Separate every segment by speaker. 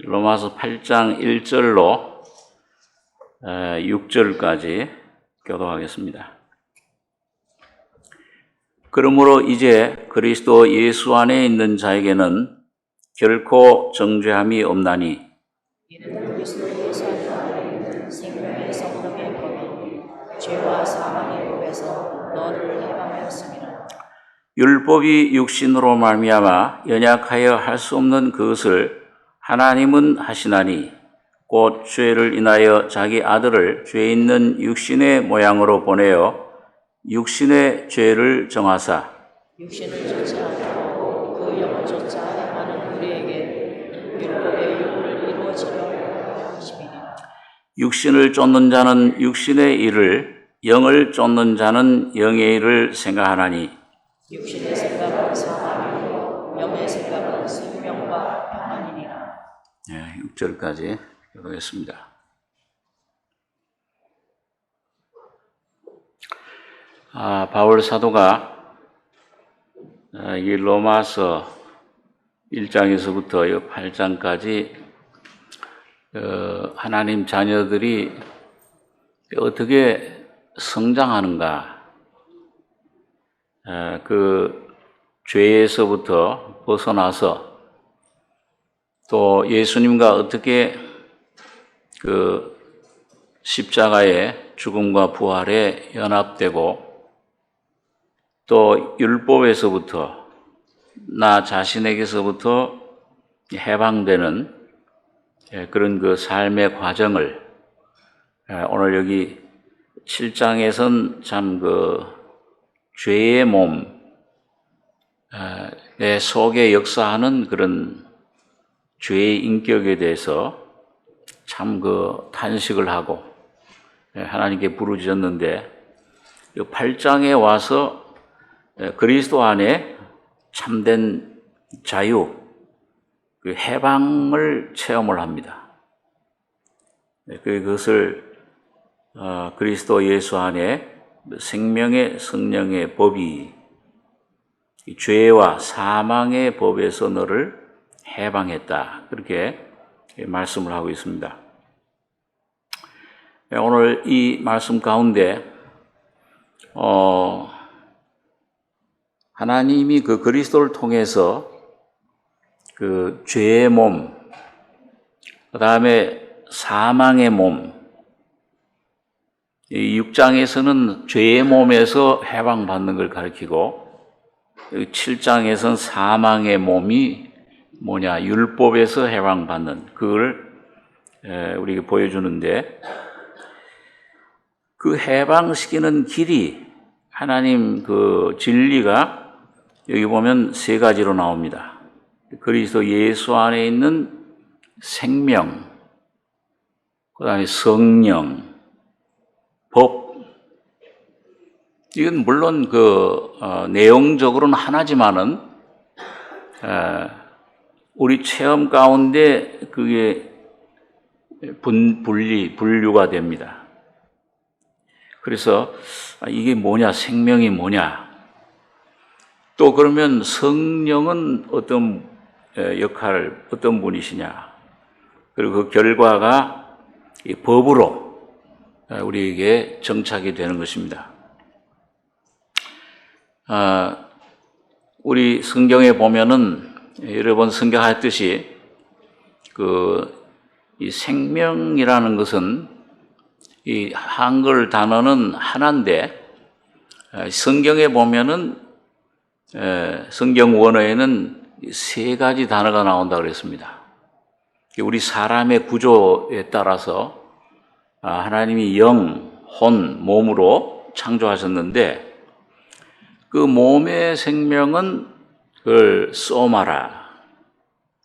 Speaker 1: 로마서 8장 1절로 6절까지 교독하겠습니다. 그러므로 이제 그리스도 예수 안에 있는 자에게는 결코 정죄함이 없나니
Speaker 2: 이는 그리스도 예수 안에 생명의 성령의 법이 죄와 사망의 법에서 너를 해방하였습니다.
Speaker 1: 율법이 육신으로 말미암아 연약하여 할 수 없는 그것을 하나님은 하시나니 곧 죄를 인하여 자기 아들을 죄 있는 육신의 모양으로 보내어 육신의 죄를 정하사
Speaker 2: 육신을 쫓지 않고 그 영을 쫓아 행하는 우리에게 율법의 육을 이루어지려 하심이니라.
Speaker 1: 육신을 쫓는 자는 육신의 일을 영을 쫓는 자는 영의 일을 생각하나니
Speaker 2: 육신의 생각은 사망이요 영의 생각은 생명과 평안이니라.
Speaker 1: 6절까지 읽겠습니다. 바울 사도가 이 로마서 1장에서부터 8장까지 하나님 자녀들이 어떻게 성장하는가, 그 죄에서부터 벗어나서 또 예수님과 어떻게 그 십자가의 죽음과 부활에 연합되고 또 율법에서부터 나 자신에게서부터 해방되는 그런 그 삶의 과정을 오늘 여기 7장에선 참 그 죄의 몸, 내 속에 역사하는 그런 죄의 인격에 대해서 참 그 탄식을 하고 하나님께 부르짖었는데 8장에 와서 그리스도 안에 참된 자유, 그 해방을 체험을 합니다. 그것을 그리스도 예수 안에 생명의 성령의 법이 죄와 사망의 법에서 너를 해방했다. 그렇게 말씀을 하고 있습니다. 오늘 이 말씀 가운데 하나님이 그 그리스도를 통해서 그 죄의 몸, 그 다음에 사망의 몸, 이 6장에서는 죄의 몸에서 해방받는 걸 가리키고 7장에서는 사망의 몸이 뭐냐, 율법에서 해방받는 그걸 우리에게 보여주는데 그 해방시키는 길이 하나님 그 진리가 여기 보면 세 가지로 나옵니다. 그리스도 예수 안에 있는 생명, 그 다음에 성령, 법. 이건 물론 그 내용적으로는 하나지만은 우리 체험 가운데 그게 분류가 됩니다. 그래서 이게 뭐냐, 생명이 뭐냐, 또 그러면 성령은 어떤 역할, 어떤 분이시냐, 그리고 그 결과가 법으로 우리에게 정착이 되는 것입니다. 우리 성경에 보면은 여러 번 성경하였듯이 이 생명이라는 것은 이 한글 단어는 하나인데 성경에 보면은 성경 원어에는 세 가지 단어가 나온다고 그랬습니다. 우리 사람의 구조에 따라서 하나님이 영, 혼, 몸으로 창조하셨는데 그 몸의 생명은 그걸 소마라,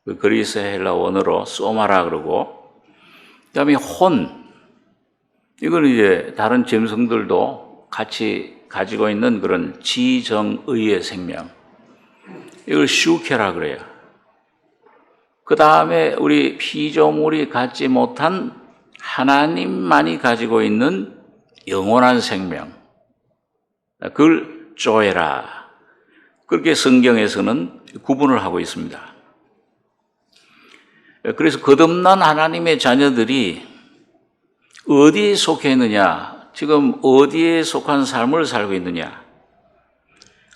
Speaker 1: 그 그리스 헬라 원어로 소마라 그러고, 그다음에 혼, 이건 이제 다른 짐승들도 같이 가지고 있는 그런 지정의의 생명, 이걸 슈케라 그래요. 그 다음에 우리 피조물이 갖지 못한 하나님만이 가지고 있는 영원한 생명, 그걸 조에라, 그렇게 성경에서는 구분을 하고 있습니다. 그래서 거듭난 하나님의 자녀들이 어디에 속해 있느냐, 지금 어디에 속한 삶을 살고 있느냐,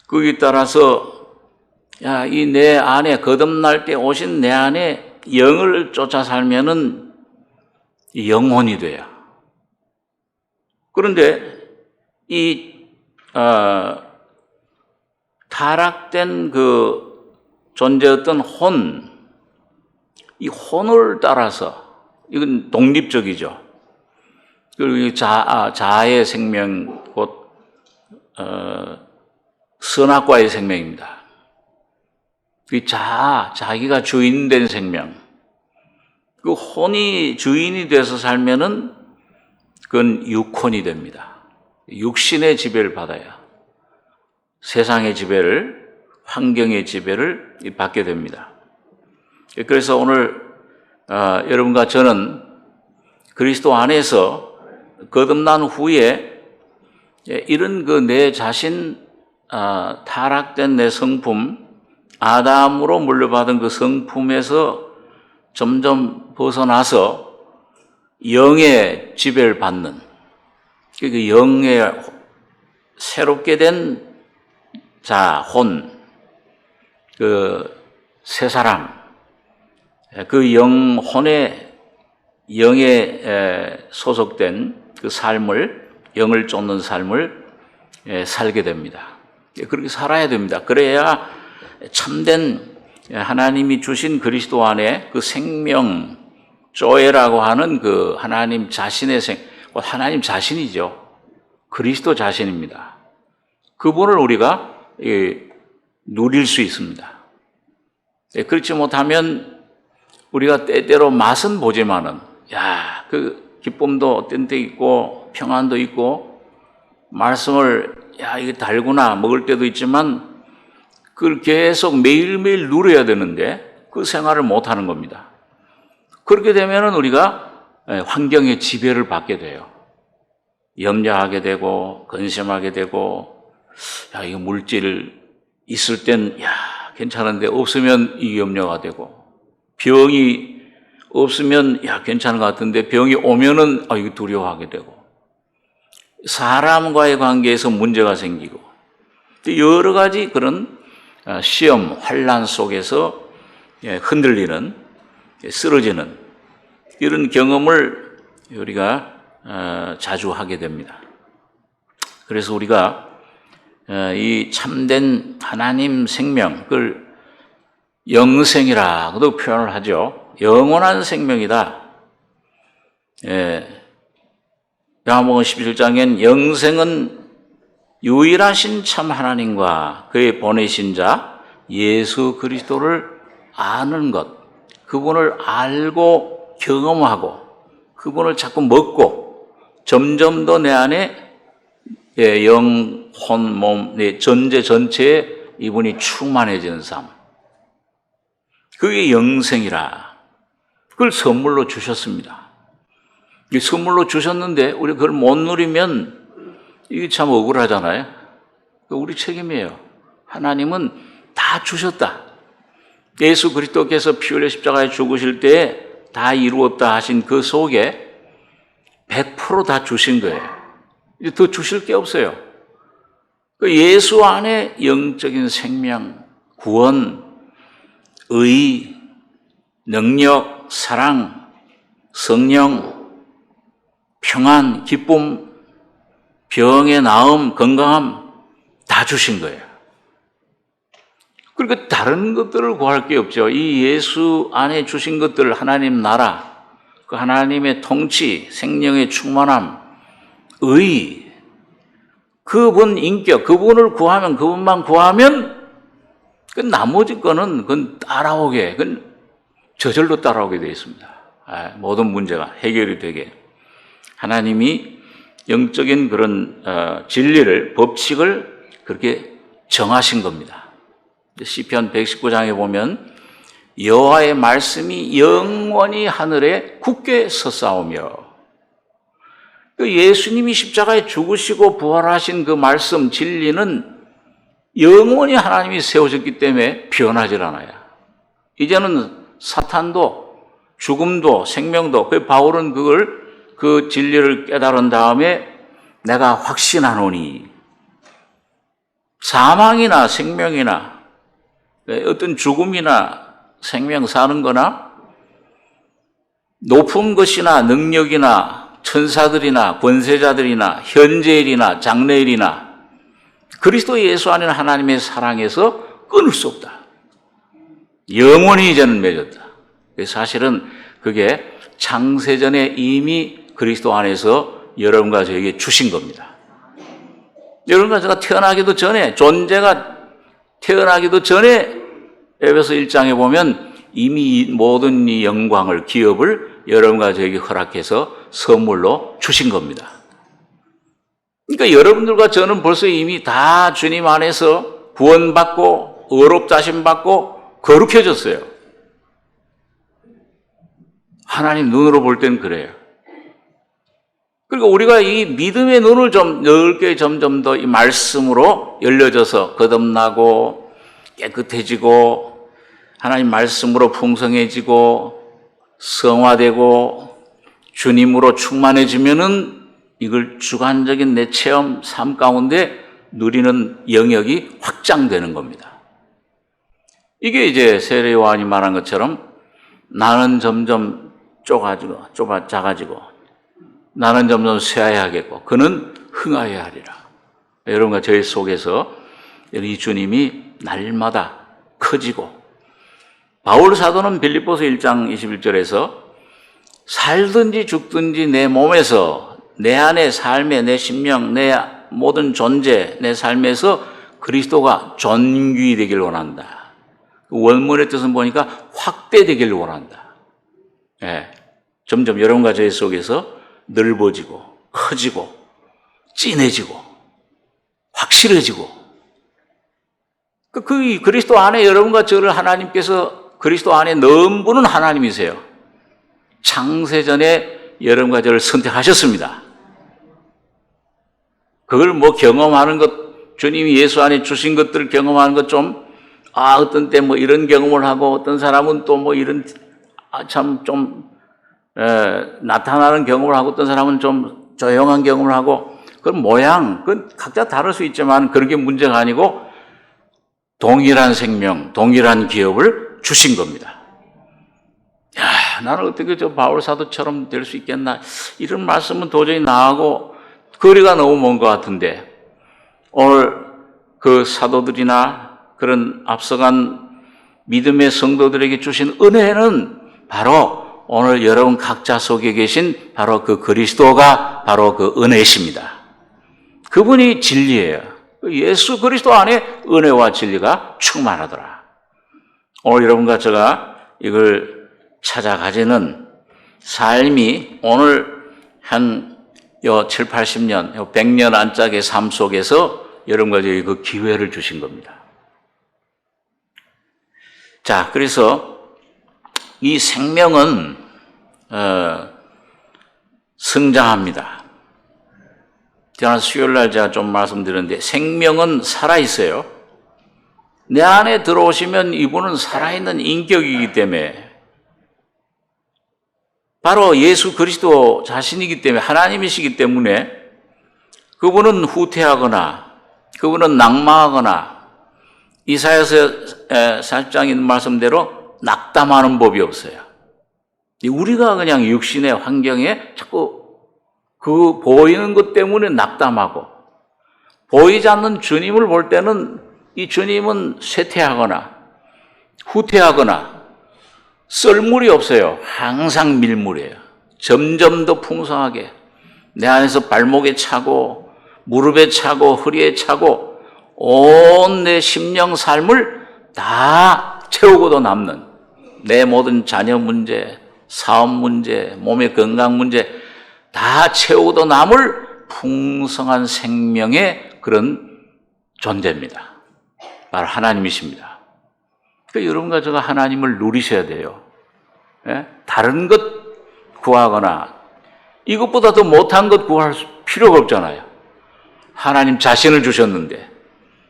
Speaker 1: 거기에 따라서 이 내 안에 거듭날 때 오신 내 안에 영을 쫓아 살면은 영혼이 돼요. 그런데 이 타락된 그 존재였던 이 혼을 따라서, 이건 독립적이죠. 그리고 자아의 생명, 곧 선악과의 생명입니다. 그 자기가 주인된 생명, 그 혼이 주인이 돼서 살면은 그건 육혼이 됩니다. 육신의 지배를 받아야 세상의 지배를, 환경의 지배를 받게 됩니다. 그래서 오늘 여러분과 저는 그리스도 안에서 거듭난 후에 이런 그 내 자신, 타락된 내 성품, 아담으로 물려받은 그 성품에서 점점 벗어나서 영의 지배를 받는, 그 영의 새롭게 된 혼, 그 새 사람, 그 영혼의 영에 소속된 그 삶을, 영을 쫓는 삶을 살게 됩니다. 그렇게 살아야 됩니다. 그래야 참된 하나님이 주신 그리스도 안에 그 생명, 조에라고 하는 그 하나님 자신의 하나님 자신이죠. 그리스도 자신입니다. 그분을 우리가 누릴 수 있습니다. 그렇지 못하면 우리가 때때로 맛은 보지만은, 그 기쁨도 어떤 때 있고 평안도 있고, 말씀을 이게 달구나 먹을 때도 있지만 그걸 계속 매일매일 누려야 되는데 그 생활을 못 하는 겁니다. 그렇게 되면은 우리가 환경의 지배를 받게 돼요. 염려하게 되고 근심하게 되고, 이거 물질 있을 땐 괜찮은데 없으면 이 염려가 되고, 병이 없으면 괜찮은 것 같은데 병이 오면은 이거 두려워하게 되고, 사람과의 관계에서 문제가 생기고, 여러 가지 그런 시험, 환난 속에서 흔들리는, 쓰러지는 이런 경험을 우리가 자주 하게 됩니다. 그래서 우리가 이 참된 하나님 생명, 그걸 영생이라고도 표현을 하죠. 영원한 생명이다. 요한복음 17장엔 영생은 유일하신 참 하나님과 그의 보내신 자 예수 그리스도를 아는 것, 그분을 알고 경험하고 그분을 자꾸 먹고 점점 더 내 안에 영, 혼, 몸, 내 전제 전체에 이분이 충만해지는 삶, 그게 영생이라. 그걸 선물로 주셨습니다. 이 선물로 주셨는데 우리 그걸 못 누리면 이게 참 억울하잖아요. 우리 책임이에요. 하나님은 다 주셨다. 예수 그리스도께서 피 흘려 십자가에 죽으실 때 다 이루었다 하신 그 속에 100% 다 주신 거예요. 이제 더 주실 게 없어요. 예수 안에 영적인 생명, 구원, 의, 능력, 사랑, 성령, 평안, 기쁨, 병의 나음, 건강함 다 주신 거예요. 그러니까 다른 것들을 구할 게 없죠. 이 예수 안에 주신 것들, 하나님 나라, 그 하나님의 통치, 생명의 충만함, 의, 그분 인격, 그분을 구하면, 그분만 구하면 그 나머지 거는 그건 따라오게, 그건 저절로 따라오게 되어 있습니다. 모든 문제가 해결이 되게. 하나님이 영적인 그런 진리를, 법칙을 그렇게 정하신 겁니다. 시편 119장에 보면 여호와의 말씀이 영원히 하늘에 굳게 섰사오며, 그 예수님이 십자가에 죽으시고 부활하신 그 말씀, 진리는 영원히 하나님이 세우셨기 때문에 변하질 않아요. 이제는 사탄도 죽음도 생명도, 그 바울은 그 진리를 깨달은 다음에 내가 확신하노니 사망이나 생명이나 어떤 죽음이나 생명 사는 거나 높은 것이나 능력이나 천사들이나 권세자들이나 현재일이나 장래일이나 그리스도 예수 안에 하나님의 사랑에서 끊을 수 없다. 영원히 이제는 맺었다. 사실은 그게 창세전에 이미 그리스도 안에서 여러분과 저에게 주신 겁니다. 여러분과 제가 태어나기도 전에, 존재가 태어나기도 전에 에베소 1장에 보면 이미 모든 이 영광을, 기업을 여러분과 저에게 허락해서 선물로 주신 겁니다. 그러니까 여러분들과 저는 벌써 이미 다 주님 안에서 구원받고 의롭다심받고 거룩해졌어요. 하나님 눈으로 볼 땐 그래요. 그리고 우리가 이 믿음의 눈을 좀 넓게 점점 더 이 말씀으로 열려져서 거듭나고 깨끗해지고 하나님 말씀으로 풍성해지고 성화되고 주님으로 충만해지면은 이걸 주관적인 내 체험, 삶 가운데 누리는 영역이 확장되는 겁니다. 이게 이제 세례 요한이 말한 것처럼 나는 점점 작아지고 나는 점점 쇠하여야겠고 그는 흥하여야 하리라. 여러분과 저희 속에서 이 주님이 날마다 커지고 바울 사도는 빌립보서 1장 21절에서 살든지 죽든지 내 몸에서 내 안의 삶에 내 심령, 내 모든 존재, 내 삶에서 그리스도가 존귀되길 원한다. 원문의 뜻은 보니까 확대되길 원한다. 예, 점점 여러분과 저희 속에서 넓어지고 커지고 진해지고 확실해지고 그 그리스도 안에 여러분과 저를 하나님께서 그리스도 안에 넣은 분은 하나님이세요. 창세전에 여러분과 저를 선택하셨습니다. 그걸 뭐 경험하는 것, 주님이 예수 안에 주신 것들을 경험하는 것 좀, 어떤 때 뭐 이런 경험을 하고 어떤 사람은 또 뭐 이런, 나타나는 경험을 하고 어떤 사람은 좀 조용한 경험을 하고, 그건 모양, 그건 각자 다를 수 있지만 그런 게 문제가 아니고 동일한 생명, 동일한 기업을 주신 겁니다. 야, 나는 어떻게 저 바울 사도처럼 될 수 있겠나? 이런 말씀은 도저히 나하고 거리가 너무 먼 것 같은데, 오늘 그 사도들이나 그런 앞서간 믿음의 성도들에게 주신 은혜는 바로 오늘 여러분 각자 속에 계신 바로 그 그리스도가 바로 그 은혜이십니다. 그분이 진리예요. 예수 그리스도 안에 은혜와 진리가 충만하더라. 오늘 여러분과 제가 이걸 찾아가지는 삶이 오늘 한 7, 80년, 100년 안짝의 삶 속에서 여러분과 저희 그 기회를 주신 겁니다. 자, 그래서 이 생명은 성장합니다. 지난 수요일날 제가 좀 말씀드렸는데 생명은 살아있어요. 내 안에 들어오시면 이분은 살아있는 인격이기 때문에 바로 예수 그리스도 자신이기 때문에 하나님이시기 때문에 그분은 후퇴하거나 그분은 낙마하거나 이사야서 40장에 있는 말씀대로 낙담하는 법이 없어요. 우리가 그냥 육신의 환경에 자꾸 그 보이는 것 때문에 낙담하고 보이지 않는 주님을 볼 때는 이 주님은 쇠퇴하거나 후퇴하거나 썰물이 없어요. 항상 밀물이에요. 점점 더 풍성하게 내 안에서 발목에 차고 무릎에 차고 허리에 차고 온 내 심령 삶을 다 채우고도 남는 내 모든 자녀 문제, 사업 문제, 몸의 건강 문제 다 채우고도 남을 풍성한 생명의 그런 존재입니다. 바로 하나님이십니다. 그러니까 여러분과 제가 하나님을 누리셔야 돼요. 예? 다른 것 구하거나 이것보다 더 못한 것 구할 필요가 없잖아요. 하나님 자신을 주셨는데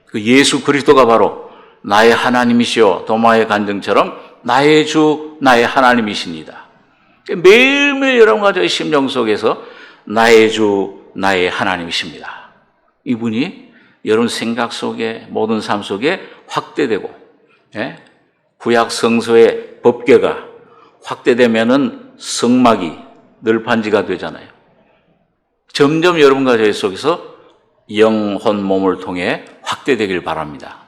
Speaker 1: 그 예수 그리스도가 바로 나의 하나님이시오 도마의 간증처럼 나의 주 나의 하나님이십니다. 매일매일 여러분 가지고 심령 속에서 나의 주, 나의 하나님이십니다. 이분이 여러분 생각 속에, 모든 삶 속에 확대되고, 예? 구약 성서의 법궤가 확대되면은 성막이 널판지가 되잖아요. 점점 여러분과 저희 속에서 영혼 몸을 통해 확대되길 바랍니다.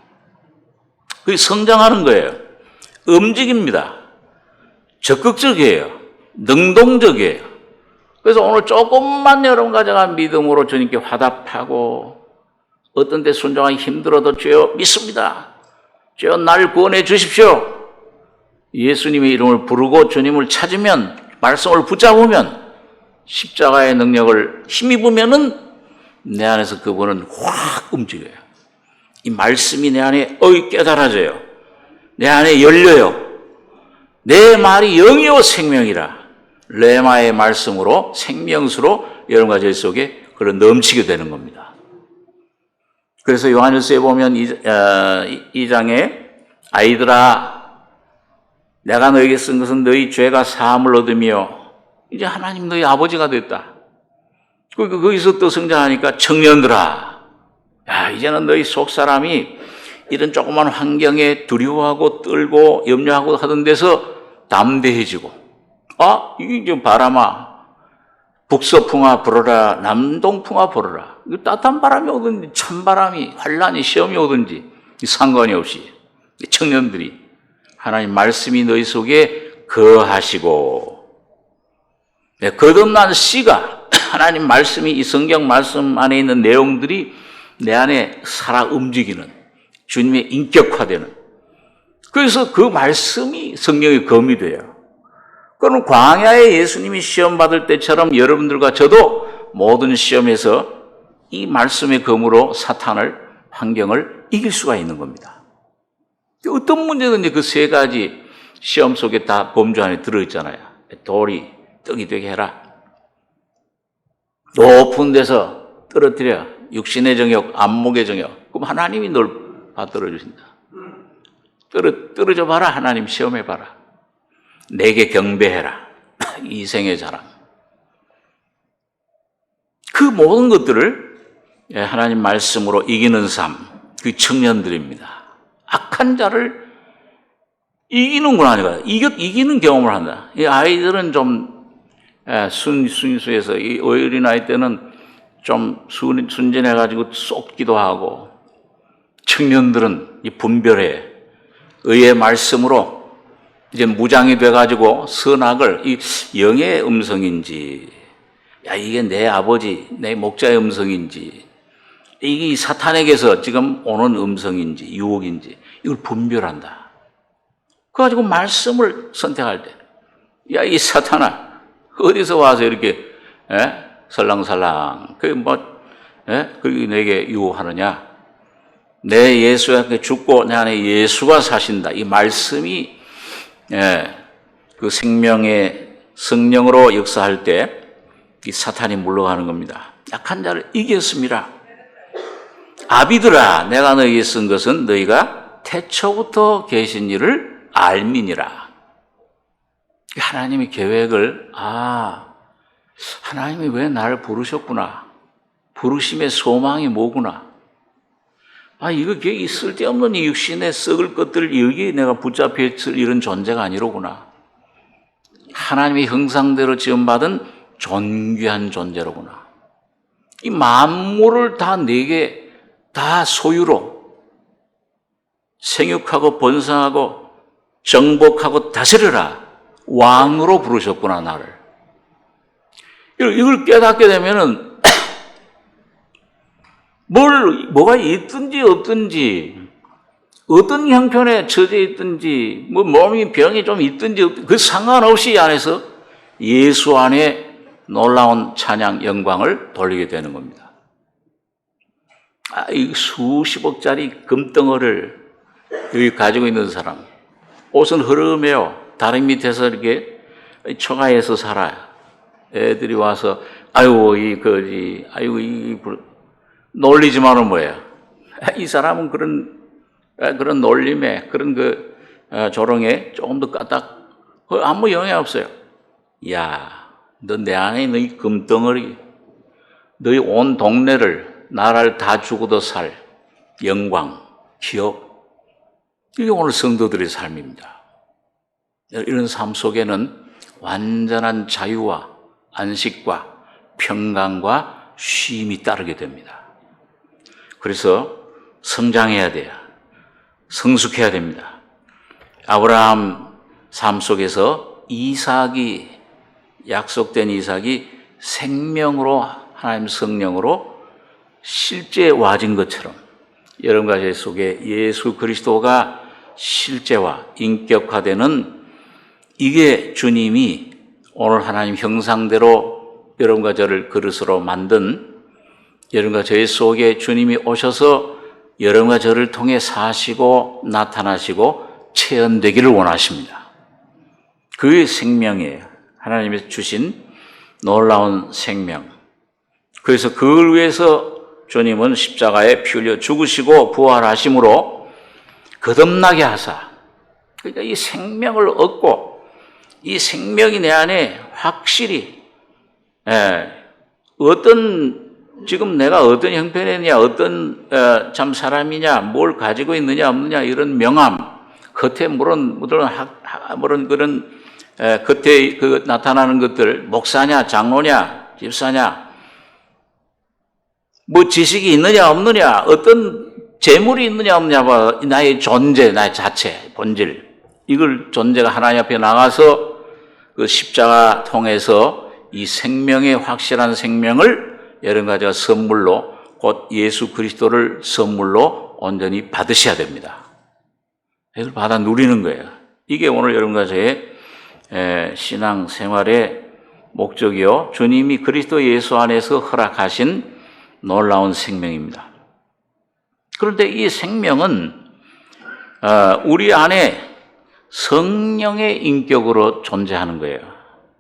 Speaker 1: 그게 성장하는 거예요. 움직입니다. 적극적이에요. 능동적이에요. 그래서 오늘 조금만 여러분 가져간 믿음으로 주님께 화답하고, 어떤 데 순종하기 힘들어도 주여 믿습니다. 주여 날 구원해 주십시오. 예수님의 이름을 부르고 주님을 찾으면, 말씀을 붙잡으면, 십자가의 능력을 힘입으면은 내 안에서 그분은 확 움직여요. 이 말씀이 내 안에 깨달아져요. 내 안에 열려요. 내 말이 영이요 생명이라. 레마의 말씀으로, 생명수로 여러분과 저희 속에 그런 넘치게 되는 겁니다. 그래서 요한일서에 보면 2장에 아이들아, 내가 너에게 쓴 것은 너희 죄가 사함을 얻으며 이제 하나님 너희 아버지가 됐다. 거기서 또 성장하니까 청년들아, 야, 이제는 너희 속사람이 이런 조그만 환경에 두려워하고 떨고 염려하고 하던 데서 담대해지고, 이게 좀 바람아, 북서풍아 불어라, 남동풍아 불어라. 따뜻한 바람이 오든지 찬바람이, 환란이, 시험이 오든지 상관이 없이 청년들이 하나님 말씀이 너희 속에 거하시고, 거듭난 씨가, 하나님 말씀이, 이 성경 말씀 안에 있는 내용들이 내 안에 살아 움직이는, 주님의 인격화되는, 그래서 그 말씀이 성경의 검이 돼요. 그럼 광야에 예수님이 시험 받을 때처럼 여러분들과 저도 모든 시험에서 이 말씀의 검으로 사탄을, 환경을 이길 수가 있는 겁니다. 어떤 문제든지 그 세 가지 시험 속에 다 범주 안에 들어있잖아요. 돌이 떡이 되게 해라. 높은 데서 떨어뜨려. 육신의 정욕, 안목의 정욕. 그럼 하나님이 널 받들어 주신다. 떨어져 봐라. 하나님 시험해 봐라. 내게 경배해라. 이생의 자랑. 그 모든 것들을 하나님 말씀으로 이기는 삶, 그 청년들입니다. 악한 자를 이기는구나. 이기는 경험을 한다. 이 아이들은 좀 순수해서, 이 어린아이 때는 좀 순진해가지고 쏟기도 하고, 청년들은 이 분별해. 의의 말씀으로 이제 무장이 돼가지고 선악을, 이 영의 음성인지, 이게 내 아버지, 내 목자의 음성인지, 이게 사탄에게서 지금 오는 음성인지, 유혹인지, 이걸 분별한다. 그래가지고 말씀을 선택할 때, 이 사탄아, 어디서 와서 이렇게, 설랑설랑, 그게 내게 유혹하느냐? 내 예수와 함께 죽고 내 안에 예수가 사신다. 이 말씀이, 그 생명의 성령으로 역사할 때, 이 사탄이 물러가는 겁니다. 약한 자를 이겼습니다. 아비들아, 내가 너희에게 쓴 것은 너희가 태초부터 계신 일을 알미니라. 하나님의 계획을, 하나님이 왜 나를 부르셨구나. 부르심의 소망이 뭐구나. 이거 쓸데없는 이 육신의 썩을 것들, 여기에 내가 붙잡혀 있을 이런 존재가 아니로구나. 하나님의 형상대로 지음받은 존귀한 존재로구나. 이 만물을 다 내게 다 소유로 생육하고 번성하고 정복하고 다스려라. 왕으로 부르셨구나, 나를. 이걸 깨닫게 되면은 뭐가 있든지 없든지, 어떤 형편에 처져 있든지, 몸이 병이 좀 있든지 없든지, 그 상관없이 이 안에서 예수 안에 놀라운 찬양, 영광을 돌리게 되는 겁니다. 이 수십억짜리 금덩어리를 여기 가지고 있는 사람, 옷은 흐름해요. 다리 밑에서 이렇게 처가에서 살아요. 애들이 와서, 놀리지만은 뭐예요? 이 사람은 그런 놀림에, 그런 조롱에 조금 더 까딱, 아무 영향 없어요. 야, 너 내 안에 너희 금덩어리, 너희 온 동네를, 나라를 다 주고도 살 영광, 기업, 이게 오늘 성도들의 삶입니다. 이런 삶 속에는 완전한 자유와 안식과 평강과 쉼이 따르게 됩니다. 그래서 성장해야 돼요. 성숙해야 됩니다. 아브라함 삶 속에서 이삭이, 약속된 이삭이 생명으로, 하나님 성령으로 실제 와진 것처럼 여러분과 제 속에 예수 그리스도가 실제화, 인격화되는, 이게 주님이 오늘 하나님 형상대로 여러분과 저를 그릇으로 만든, 여러분과 저의 속에 주님이 오셔서 여러분과 저를 통해 사시고 나타나시고 체현되기를 원하십니다. 그의 생명이에요. 하나님이 주신 놀라운 생명. 그래서 그걸 위해서 주님은 십자가에 피 흘려 죽으시고 부활하심으로 거듭나게 하사, 그러니까 이 생명을 얻고 이 생명이 내 안에 확실히, 지금 내가 어떤 형편이냐, 어떤 참 사람이냐, 뭘 가지고 있느냐 없느냐, 이런 명함, 겉에 물은 그런 겉에 그 나타나는 것들, 목사냐 장로냐 집사냐, 뭐 지식이 있느냐 없느냐, 어떤 재물이 있느냐 없느냐, 나의 존재, 나의 자체, 본질, 이걸 존재가 하나님 앞에 나가서 그 십자가 통해서 이 생명의 확실한 생명을 여러분과 제가 선물로, 곧 예수 그리스도를 선물로 온전히 받으셔야 됩니다. 이걸 받아 누리는 거예요. 이게 오늘 여러분과 저의 신앙 생활의 목적이요, 주님이 그리스도 예수 안에서 허락하신 놀라운 생명입니다. 그런데 이 생명은 우리 안에 성령의 인격으로 존재하는 거예요.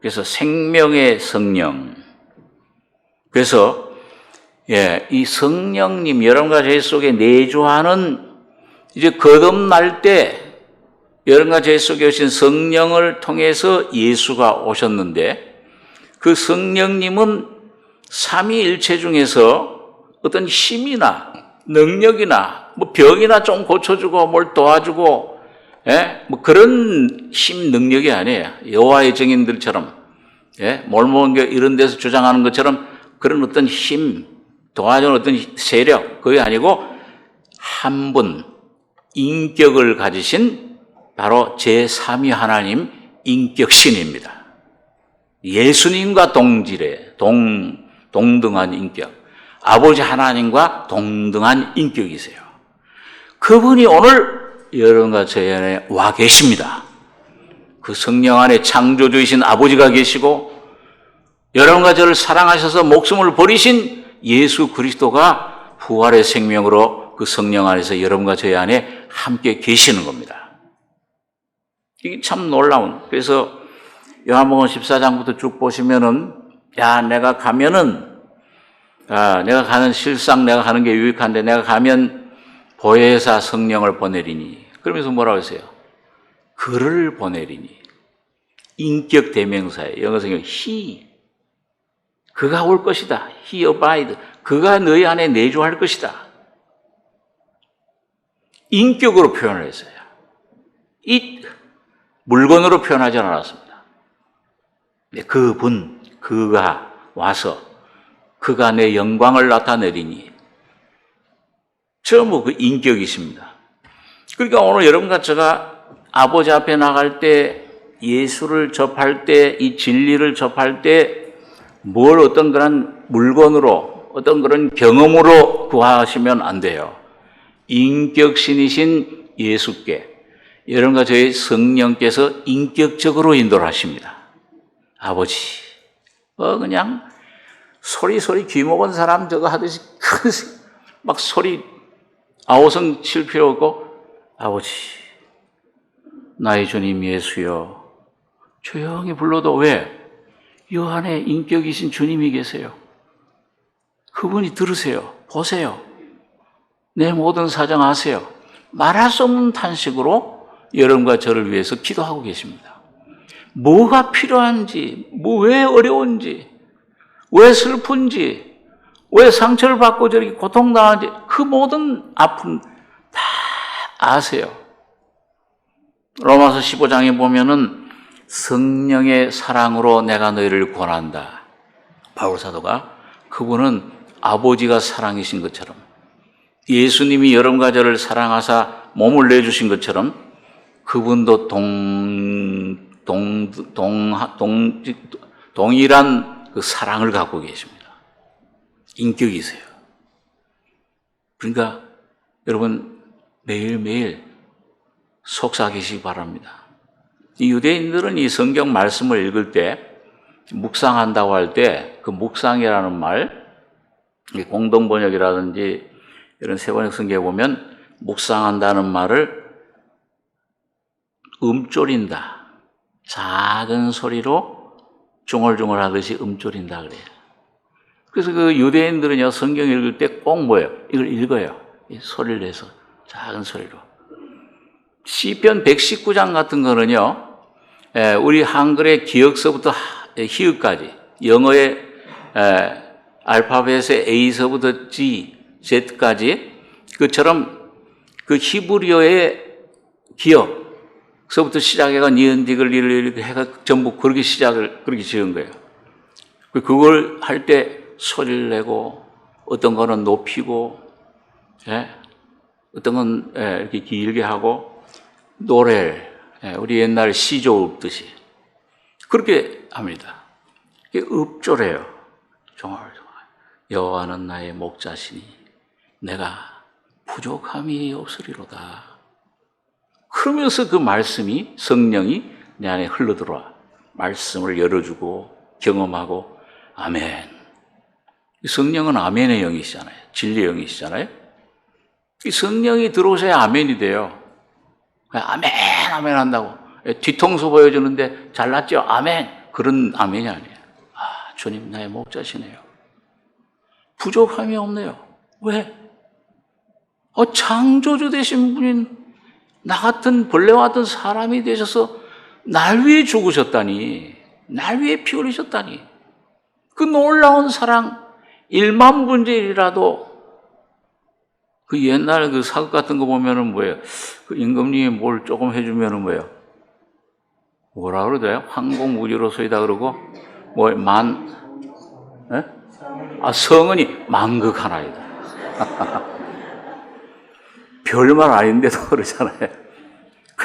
Speaker 1: 그래서 생명의 성령. 그래서 이 성령님, 여러분과 제 속에 내주하는, 이제 거듭날 때 여러분과 제 속에 오신 성령을 통해서 예수가 오셨는데, 그 성령님은 삼위일체 중에서 어떤 힘이나 능력이나 뭐 병이나 좀 고쳐주고 뭘 도와주고, 뭐 그런 힘 능력이 아니에요. 여호와의 증인들처럼, 몰몬교 이런 데서 주장하는 것처럼 그런 어떤 힘, 도와주는 어떤 세력, 그게 아니고 한 분 인격을 가지신 바로 제3위 하나님 인격신입니다. 예수님과 동질의 동등한 인격, 아버지 하나님과 동등한 인격이세요. 그분이 오늘 여러분과 저희 안에 와 계십니다. 그 성령 안에 창조주이신 아버지가 계시고, 여러분과 저를 사랑하셔서 목숨을 버리신 예수 그리스도가 부활의 생명으로 그 성령 안에서 여러분과 저희 안에 함께 계시는 겁니다. 이게 참 놀라운. 그래서 요한복음 14장부터 쭉 보시면은, 내가 가면은, 내가 가는 실상, 내가 가는 게 유익한데, 내가 가면 보혜사 성령을 보내리니. 그러면서 뭐라고 했어요? 그를 보내리니. 인격 대명사예요. 영어 성경 he. 그가 올 것이다. he abide. 그가 너희 안에 내주할 것이다. 인격으로 표현을 했어요. it. 물건으로 표현하지 않았습니다. 그분, 그가 와서 그가 내 영광을 나타내리니. 전부 그 인격이십니다. 그러니까 오늘 여러분과 제가 아버지 앞에 나갈 때, 예수를 접할 때, 이 진리를 접할 때, 뭘 어떤 그런 물건으로, 어떤 그런 경험으로 구하시면 안 돼요. 인격신이신 예수께, 여러분과 저희 성령께서 인격적으로 인도를 하십니다. 아버지, 그냥 소리 귀 먹은 사람 저거 하듯이 막 소리 아우성 칠 필요 없고, 아버지, 나의 주님 예수여, 조용히 불러도 왜? 요 안에 인격이신 주님이 계세요. 그분이 들으세요. 보세요. 내 모든 사정 아세요. 말할 수 없는 탄식으로 여러분과 저를 위해서 기도하고 계십니다. 뭐가 필요한지, 왜 어려운지, 왜 슬픈지, 왜 상처를 받고 저렇게 고통당하는지 그 모든 아픔 다 아세요. 로마서 15장에 보면은 성령의 사랑으로 내가 너희를 구원한다. 바울 사도가 그분은 아버지가 사랑이신 것처럼 예수님이 여러분과 저를 사랑하사 몸을 내주신 것처럼 그분도 동일한 그 사랑을 갖고 계십니다. 인격이세요. 그러니까 여러분 매일매일 속삭이시기 바랍니다. 이 유대인들은 이 성경 말씀을 읽을 때 묵상한다고 할 때 그 묵상이라는 말, 공동번역이라든지 이런 세번역 성경에 보면 묵상한다는 말을 음졸인다. 작은 소리로 중얼중얼 하듯이 음졸인다 그래요. 그래서 그 유대인들은요, 성경 읽을 때 꼭 뭐예요? 이걸 읽어요. 이 소리를 내서 작은 소리로. 시편 119장 같은 거는요, 우리 한글의 기역서부터 히읗까지, 영어의 알파벳의 A서부터 G, Z까지, 그처럼 그 히브리어의 기역서부터 시작해가 니은디글 이렇게 해가 전부 그렇게 시작을 그렇게 지은 거예요. 그걸 할 때 소리를 내고, 어떤 거는 높이고, 어떤 건 이렇게 길게 하고, 노래를, 우리 옛날 시조 읊듯이 그렇게 합니다. 이게 읊조래요. 종알종알. 여호와는 나의 목자시니 내가 부족함이 없으리로다. 그러면서 그 말씀이, 성령이 내 안에 흘러들어와 말씀을 열어주고 경험하고. 아멘. 성령은 아멘의 영이시잖아요. 진리의 영이시잖아요. 이 성령이 들어오셔야 아멘이 돼요. 아멘, 아멘 한다고 뒤통수 보여주는데 잘났죠? 아멘. 그런 아멘이 아니에요. 아, 주님 나의 목자시네요. 부족함이 없네요. 왜? 창조주 되신 분인 나 같은 벌레와 같은 사람이 되셔서 날 위해 죽으셨다니, 날 위해 피 흘리셨다니, 그 놀라운 사랑 1만 분의 1이라도 그 옛날 그 사극 같은 거 보면은 뭐예요? 그 임금님이 뭘 조금 해주면은 뭐예요? 뭐라 그러대요? 황공무지로소이다 그러고, 성은이 만극 하나이다. 별말 아닌데도 그러잖아요.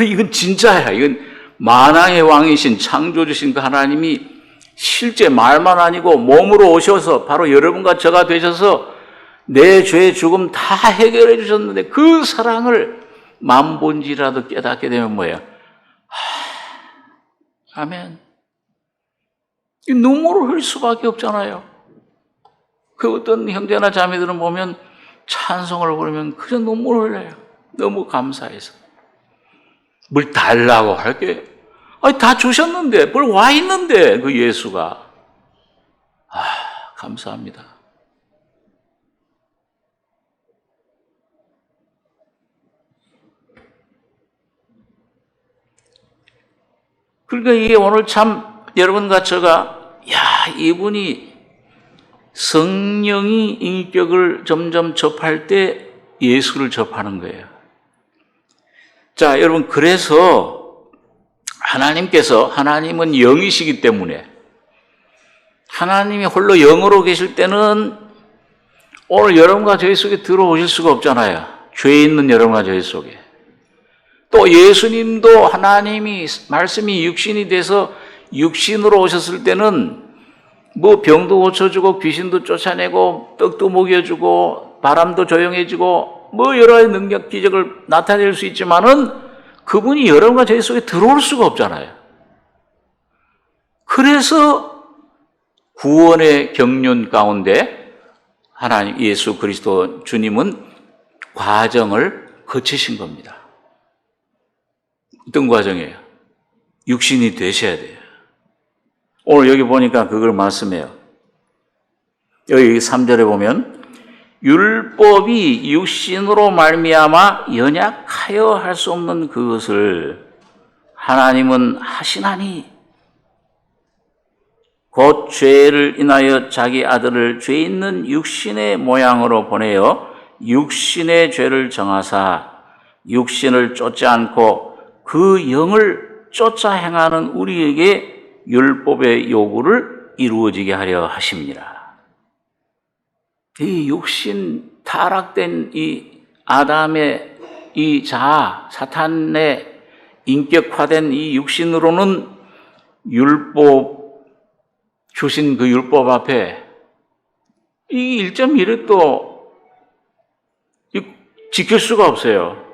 Speaker 1: 이건 진짜야. 이건 만왕의 왕이신 창조주신 그 하나님이 실제 말만 아니고 몸으로 오셔서 바로 여러분과 저가 되셔서 내 죄의 죽음 다 해결해 주셨는데 그 사랑을 만본지라도 깨닫게 되면 뭐예요? 아멘. 눈물을 흘릴 수밖에 없잖아요. 그 어떤 형제나 자매들은 보면 찬송을 부르면 그저 눈물을 흘려요. 너무 감사해서. 뭘 달라고 할 게, 다 주셨는데, 뭘 와 있는데, 그 예수가. 감사합니다. 그러니까 이게 오늘 참 여러분과 제가, 이분이 성령이 인격을 점점 접할 때 예수를 접하는 거예요. 자, 여러분, 그래서 하나님은 영이시기 때문에 하나님이 홀로 영으로 계실 때는 오늘 여러분과 저희 속에 들어오실 수가 없잖아요. 죄 있는 여러분과 저희 속에. 또 예수님도 하나님이 말씀이 육신이 돼서 육신으로 오셨을 때는 병도 고쳐주고 귀신도 쫓아내고 떡도 먹여주고 바람도 조용해지고 여러 가지 능력 기적을 나타낼 수 있지만은 그분이 여러분과 저희 속에 들어올 수가 없잖아요. 그래서 구원의 경륜 가운데 하나님 예수 그리스도 주님은 과정을 거치신 겁니다. 어떤 과정이에요? 육신이 되셔야 돼요. 오늘 여기 보니까 그걸 말씀해요. 여기 3절에 보면 율법이 육신으로 말미암아 연약하여 할 수 없는 그것을 하나님은 하시나니 곧 죄를 인하여 자기 아들을 죄 있는 육신의 모양으로 보내어 육신의 죄를 정하사 육신을 쫓지 않고 그 영을 쫓아 행하는 우리에게 율법의 요구를 이루어지게 하려 하심이라. 이 육신 타락된 이 아담의 이 자아, 사탄의 인격화된 이 육신으로는 율법 주신 그 율법 앞에 이 1.1획도 지킬 수가 없어요.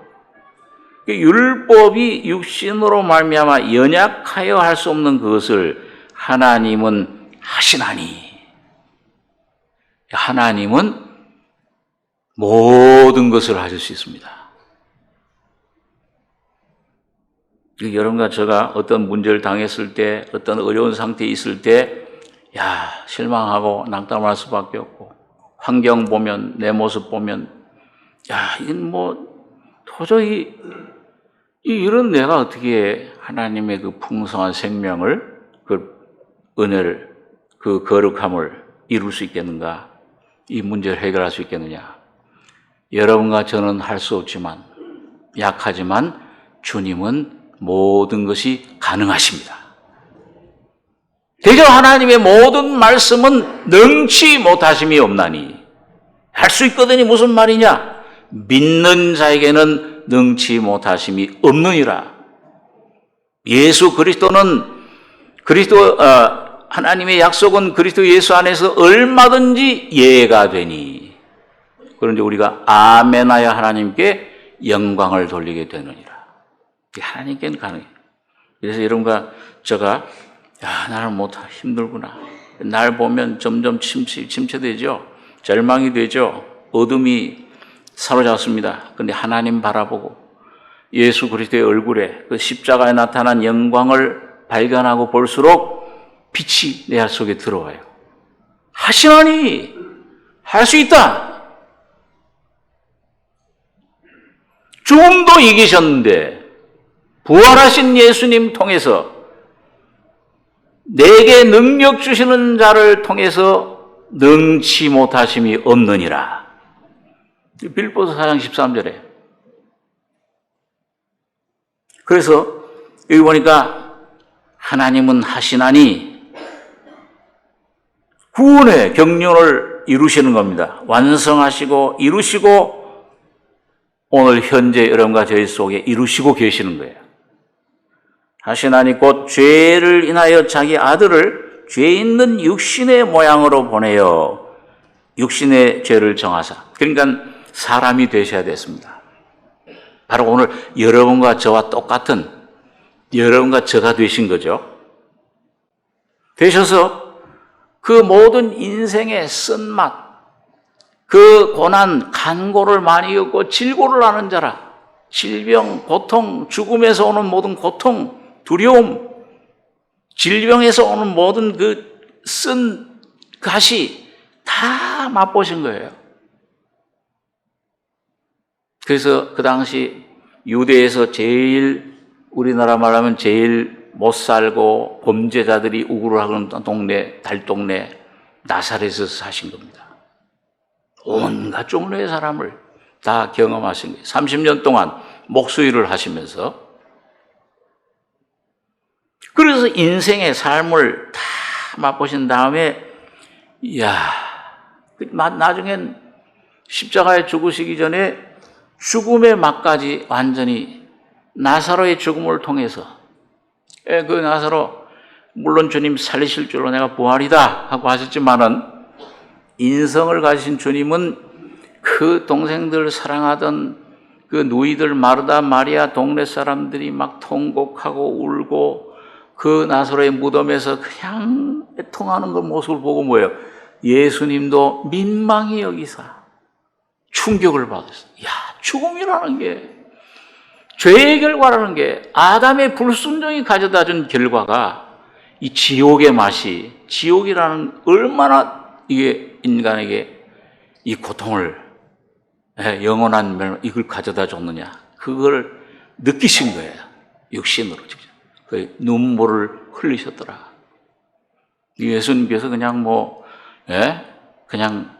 Speaker 1: 율법이 육신으로 말미암아 연약하여 할 수 없는 그것을 하나님은 하시나니, 하나님은 모든 것을 하실 수 있습니다. 여러분과 제가 어떤 문제를 당했을 때, 어떤 어려운 상태에 있을 때, 실망하고 낙담할 수밖에 없고, 환경 보면, 내 모습 보면, 이건 도저히, 이런 내가 어떻게 하나님의 그 풍성한 생명을, 그 은혜를, 그 거룩함을 이룰 수 있겠는가? 이 문제를 해결할 수 있겠느냐? 여러분과 저는 할 수 없지만, 약하지만 주님은 모든 것이 가능하십니다. 대저 하나님의 모든 말씀은 능치 못하심이 없나니, 할 수 있거든이 무슨 말이냐? 믿는 자에게는 능치 못하심이 없느니라. 예수 그리스도는 하나님의 약속은 그리스도 예수 안에서 얼마든지 예가 되니, 그런데 우리가 아멘하여 하나님께 영광을 돌리게 되느니라. 하나님께는 가능해요. 그래서 여러분과 제가 나는 힘들구나. 날 보면 점점 침체되죠. 절망이 되죠. 어둠이 사로잡습니다. 그런데 하나님 바라보고 예수 그리스도의 얼굴에 그 십자가에 나타난 영광을 발견하고 볼수록 빛이 내 알 속에 들어와요. 하시나니 할 수 있다. 죽음도 이기셨는데 부활하신 예수님 통해서 내게 능력 주시는 자를 통해서 능치 못하심이 없느니라. 빌보서 4장 13절에. 그래서 여기 보니까 하나님은 하시나니 구원의 경륜을 이루시는 겁니다. 완성하시고 이루시고 오늘 현재 여러분과 저희 속에 이루시고 계시는 거예요. 하시나니 곧 죄를 인하여 자기 아들을 죄 있는 육신의 모양으로 보내어 육신의 죄를 정하사. 그러니까 사람이 되셔야 됐습니다. 바로 오늘 여러분과 저와 똑같은 여러분과 저가 되신 거죠. 되셔서 그 모든 인생의 쓴맛, 그 고난, 간고를 많이 겪고 질고를 하는 자라, 질병, 고통, 죽음에서 오는 모든 고통, 두려움, 질병에서 오는 모든 그 쓴 가시 다 맛보신 거예요. 그래서 그 당시 유대에서 제일, 우리나라 말하면 제일 못 살고 범죄자들이 우글하는 동네, 달동네 나사렛에서 사신 겁니다. 온갖 종류의 사람을 다 경험하신 거예요. 30년 동안 목수일을 하시면서. 그래서 인생의 삶을 다 맛보신 다음에, 나중엔 십자가에 죽으시기 전에 죽음의 맛까지 완전히 나사로의 죽음을 통해서, 그 나사로, 물론 주님 살리실 줄로 내가 부활이다 하고 하셨지만은, 인성을 가지신 주님은 그 동생들 사랑하던 그 누이들 마르다, 마리아 동네 사람들이 막 통곡하고 울고 그 나사로의 무덤에서 그냥 애통하는 그 모습을 보고 뭐예요? 예수님도 민망히 여기사 충격을 받았어요. 죽음이라는 게, 죄의 결과라는 게, 아담의 불순종이 가져다 준 결과가 이 지옥의 맛이, 지옥이라는 얼마나 이게 인간에게 이 고통을, 영원한 멸망, 이걸 가져다 줬느냐. 그걸 느끼신 거예요. 육신으로 직접. 그 눈물을 흘리셨더라. 예수님께서 그냥 그냥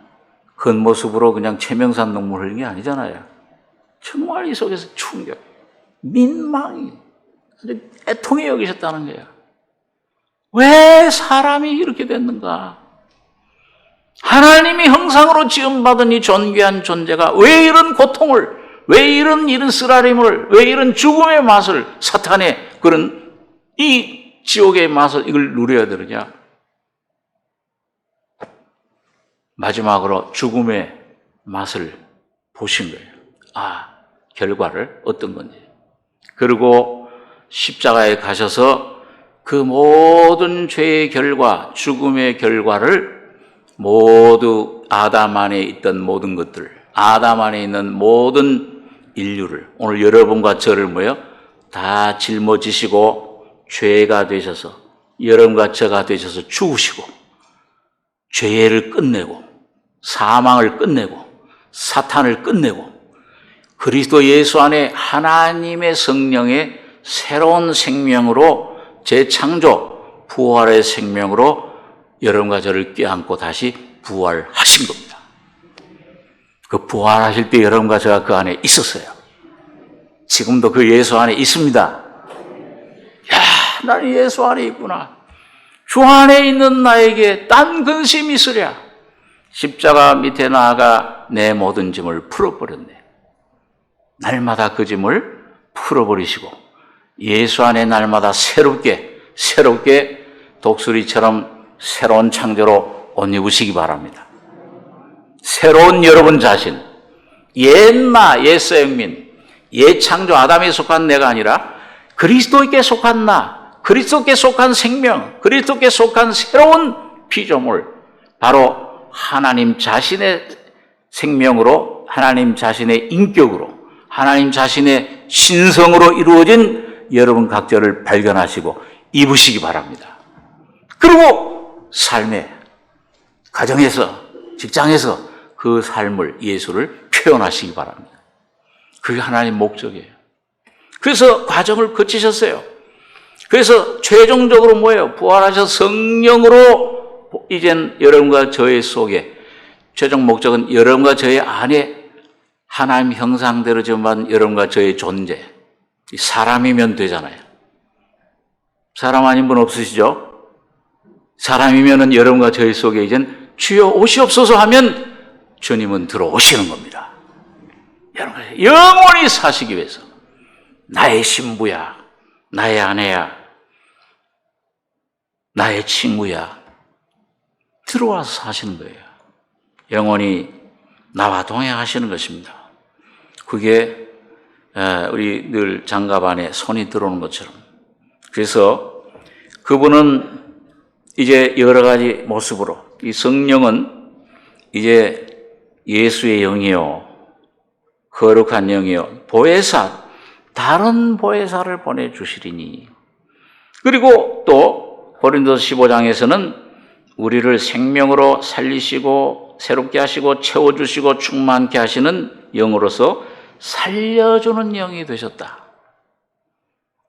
Speaker 1: 겉모습으로 그냥 체명산 눈물 흘린 게 아니잖아요. 정말 이 속에서 충격, 민망이, 아주 애통해 여기셨다는 거예요. 왜 사람이 이렇게 됐는가? 하나님이 형상으로 지음받은 이 존귀한 존재가 왜 이런 고통을, 왜 이런 쓰라림을, 왜 이런 죽음의 맛을, 사탄의 그런 이 지옥의 맛을 이걸 누려야 되느냐? 마지막으로 죽음의 맛을 보신 거예요. 결과를 어떤 건지. 그리고 십자가에 가셔서 그 모든 죄의 결과, 죽음의 결과를 모두 아담 안에 있던 모든 것들, 아담 안에 있는 모든 인류를, 오늘 여러분과 저를 다 짊어지시고 죄가 되셔서, 여러분과 저가 되셔서 죽으시고, 죄를 끝내고, 사망을 끝내고, 사탄을 끝내고, 그리스도 예수 안에 하나님의 성령의 새로운 생명으로 재창조, 부활의 생명으로 여러분과 저를 껴안고 다시 부활하신 겁니다. 그 부활하실 때 여러분과 저가 그 안에 있었어요. 지금도 그 예수 안에 있습니다. 나는 예수 안에 있구나. 주 안에 있는 나에게 딴 근심이 있으랴. 십자가 밑에 나아가 내 모든 짐을 풀어버렸네. 날마다 그 짐을 풀어버리시고 예수 안에 날마다 새롭게 독수리처럼 새로운 창조로 옷 입으시기 바랍니다. 새로운 여러분 자신, 옛 생민, 옛 창조 아담에 속한 내가 아니라 그리스도께 속한 나, 그리스도께 속한 생명, 그리스도께 속한 새로운 피조물, 바로 하나님 자신의 생명으로, 하나님 자신의 인격으로, 하나님 자신의 신성으로 이루어진 여러분 각자를 발견하시고 입으시기 바랍니다. 그리고 삶에, 가정에서, 직장에서 그 삶을, 예수를 표현하시기 바랍니다. 그게 하나님 목적이에요. 그래서 과정을 거치셨어요. 그래서 최종적으로 부활하셔서 성령으로 이젠 여러분과 저의 속에, 최종 목적은 여러분과 저의 안에 하나님 형상대로 지음받은 여러분과 저의 존재, 사람이면 되잖아요. 사람 아닌 분 없으시죠? 사람이면은 여러분과 저희 속에 이젠 주여 오시옵소서 하면 주님은 들어오시는 겁니다. 여러분, 영원히 사시기 위해서 나의 신부야, 나의 아내야, 나의 친구야, 들어와서 사시는 거예요. 영원히 나와 동행하시는 것입니다. 그게 우리 늘 장갑 안에 손이 들어오는 것처럼. 그래서 그분은 이제 여러 가지 모습으로, 이 성령은 이제 예수의 영이요, 거룩한 영이요, 보혜사, 다른 보혜사를 보내주시리니. 그리고 또 고린도서 15장에서는 우리를 생명으로 살리시고 새롭게 하시고 채워주시고 충만케 하시는 영으로서 살려주는 영이 되셨다.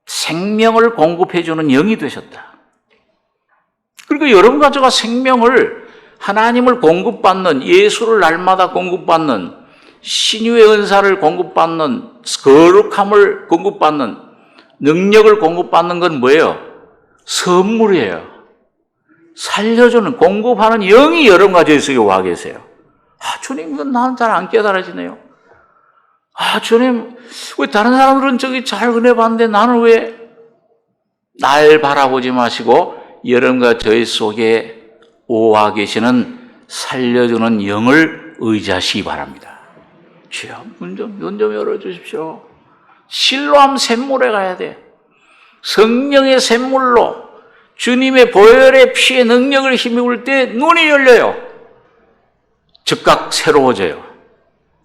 Speaker 1: 생명을 공급해주는 영이 되셨다. 그리고 여러분과 저가 생명을, 하나님을 공급받는, 예수를 날마다 공급받는, 신유의 은사를 공급받는, 거룩함을 공급받는, 능력을 공급받는 건 뭐예요? 선물이에요. 살려주는, 공급하는 영이 여러분과 저희 속에 와 계세요. 주님, 이건 나는 잘 안 깨달아지네요. 주님, 왜 다른 사람들은 저기 잘 은혜 받는데 나는 왜? 날 바라보지 마시고 여러분과 저희 속에 오와 계시는 살려주는 영을 의지하시기 바랍니다. 주여, 문 좀 열어주십시오. 실로암 샘물에 가야 돼. 성령의 샘물로 주님의 보혈의 피의 능력을 힘입을 때 눈이 열려요. 즉각 새로워져요.